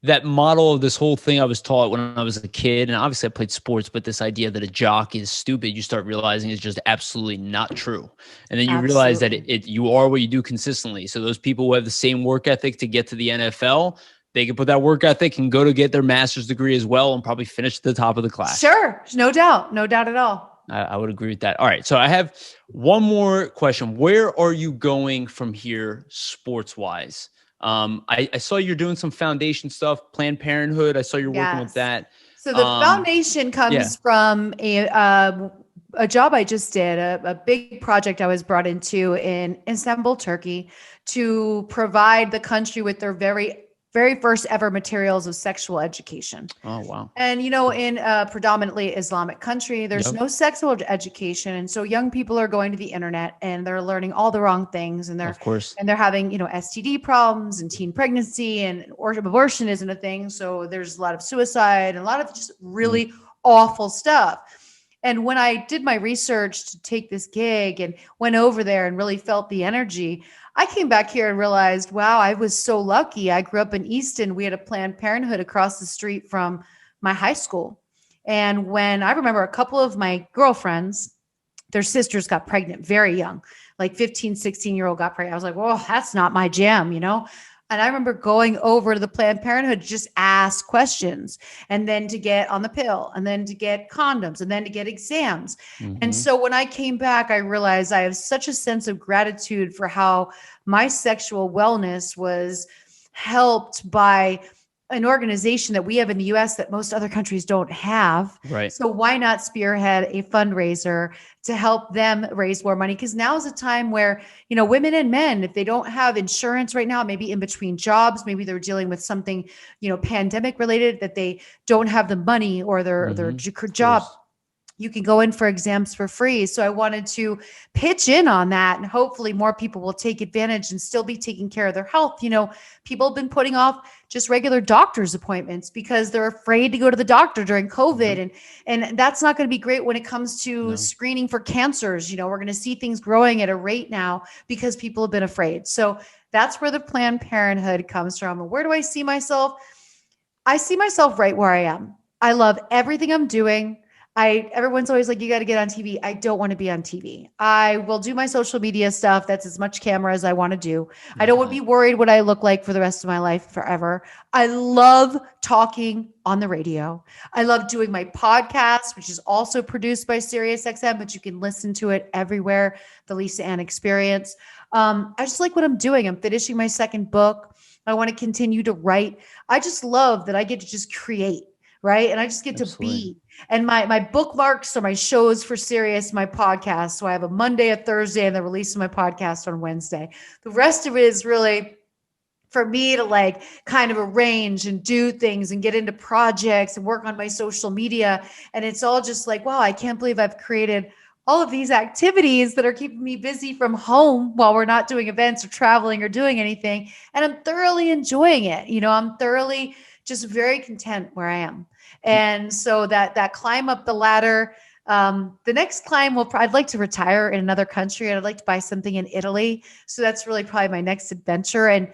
that model of this whole thing I was taught when I was a kid, and obviously I played sports, but this idea that a jock is stupid, you start realizing is just absolutely not true. And then you realize that you are what you do consistently. So those people who have the same work ethic to get to the NFL, they can put that work ethic and go to get their master's degree as well and probably finish at the top of the class.
Sure. No doubt. No doubt at all.
I would agree with that. All right. So I have one more question. Where are you going from here sports-wise? I saw you're doing some foundation stuff, Planned Parenthood. I saw you're working with that.
So the foundation comes from a job I just did, a big project I was brought into in Istanbul, Turkey, to provide the country with their very, very first ever materials of sexual education.
Oh, wow.
And, you know, in a predominantly Islamic country, there's no sexual education. And so young people are going to the internet and they're learning all the wrong things. And
Of course.
they're having, you know, STD problems and teen pregnancy, and or abortion isn't a thing. So there's a lot of suicide and a lot of just really awful stuff. And when I did my research to take this gig and went over there and really felt the energy, I came back here and realized, wow, I was so lucky. I grew up in Easton. We had a Planned Parenthood across the street from my high school. And when I remember a couple of my girlfriends, their sisters got pregnant very young, like 15, 16-year-old got pregnant. I was like, well, that's not my jam, you know? And I remember going over to the Planned Parenthood to just ask questions, and then to get on the pill, and then to get condoms, and then to get exams. And so when I came back, I realized I have such a sense of gratitude for how my sexual wellness was helped by an organization that we have in the US that most other countries don't have.
Right.
So why not spearhead a fundraiser to help them raise more money? Because now is a time where, you know, women and men, if they don't have insurance right now, maybe in between jobs, maybe they're dealing with something, you know, pandemic related, that they don't have the money, or their job, you can go in for exams for free. So I wanted to pitch in on that, and hopefully more people will take advantage and still be taking care of their health. You know, people have been putting off just regular doctor's appointments because they're afraid to go to the doctor during COVID. And that's not going to be great when it comes to screening for cancers. You know, we're going to see things growing at a rate now because people have been afraid. So that's where the Planned Parenthood comes from. And where do I see myself? I see myself right where I am. I love everything I'm doing. Everyone's always like, you got to get on TV. I don't want to be on TV. I will do my social media stuff. That's as much camera as I want to do. I don't want to be worried what I look like for the rest of my life forever. I love talking on the radio. I love doing my podcast, which is also produced by SiriusXM, but you can listen to it everywhere. The Lisa Ann Experience. I just like what I'm doing. I'm finishing my second book. I want to continue to write. I just love that I get to just create, right? And I just get to be. And my bookmarks are my shows for Sirius, my podcast. So I have a Monday, a Thursday, and the release of my podcast on Wednesday. The rest of it is really for me to like kind of arrange and do things and get into projects and work on my social media. And it's all just like, wow, I can't believe I've created all of these activities that are keeping me busy from home while we're not doing events or traveling or doing anything. And I'm thoroughly enjoying it. You know, I'm thoroughly just very content where I am. And so that climb up the ladder, the next climb I'd like to retire in another country, and I'd like to buy something in Italy. So that's really probably my next adventure. And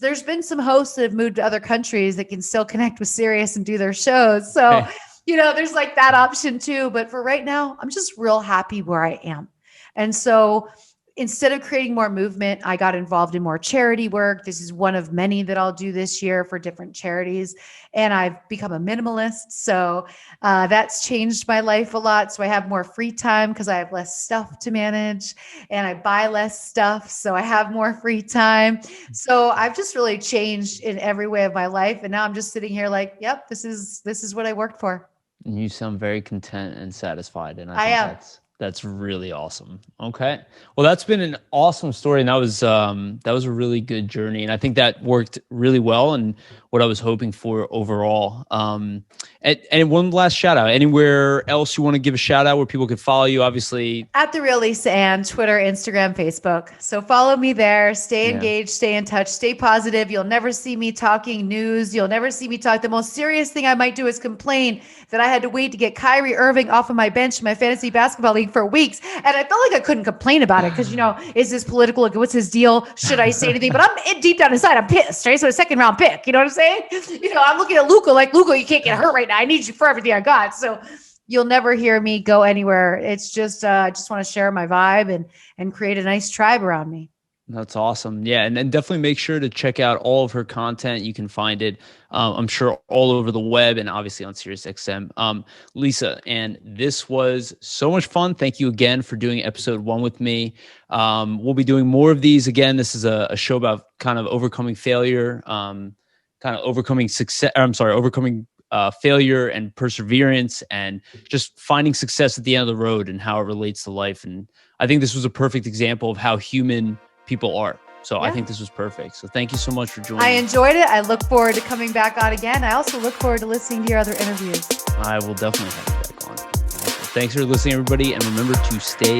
there's been some hosts that have moved to other countries that can still connect with Sirius and do their shows. So, you know, there's like that option too. But for right now, I'm just real happy where I am. And so instead of creating more movement, I got involved in more charity work. This is one of many that I'll do this year for different charities. And I've become a minimalist. So that's changed my life a lot. So I have more free time because I have less stuff to manage, and I buy less stuff. So I have more free time. So I've just really changed in every way of my life. And now I'm just sitting here like, yep, this is what I worked for.
And you sound very content and satisfied. And I think that's really awesome. Okay. Well, that's been an awesome story. And that was a really good journey. And I think that worked really well and what I was hoping for overall. And one last shout out, anywhere else you want to give a shout out where people could follow you? Obviously
at The Real Lisa Ann, Twitter, Instagram, Facebook. So follow me there, stay engaged, stay in touch, stay positive. You'll never see me talking news. You'll never see me talk. The most serious thing I might do is complain that I had to wait to get Kyrie Irving off of my bench in my fantasy basketball league for weeks. And I felt like I couldn't complain about it because, you know, is this political? Like, what's his deal? Should I say anything? But I'm deep down inside, I'm pissed, right? So a second round pick, you know what I'm saying? You know, I'm looking at Luka like, Luka, you can't get hurt right now. I need you for everything I got. So you'll never hear me go anywhere. It's just, I just want to share my vibe and create a nice tribe around me.
That's awesome. Yeah. And definitely make sure to check out all of her content. You can find it, I'm sure, all over the web and obviously on SiriusXM. Lisa, and this was so much fun. Thank you again for doing episode 1 with me. We'll be doing more of these. Again, this is a show about kind of overcoming failure, overcoming failure and perseverance, and just finding success at the end of the road and how it relates to life. And I think this was a perfect example of how human people are. So I think this was perfect. So thank you so much for joining.
I enjoyed it. I look forward to coming back on again. I also look forward to listening to your other interviews.
I will definitely have you back on. Thanks for listening, everybody. And remember to stay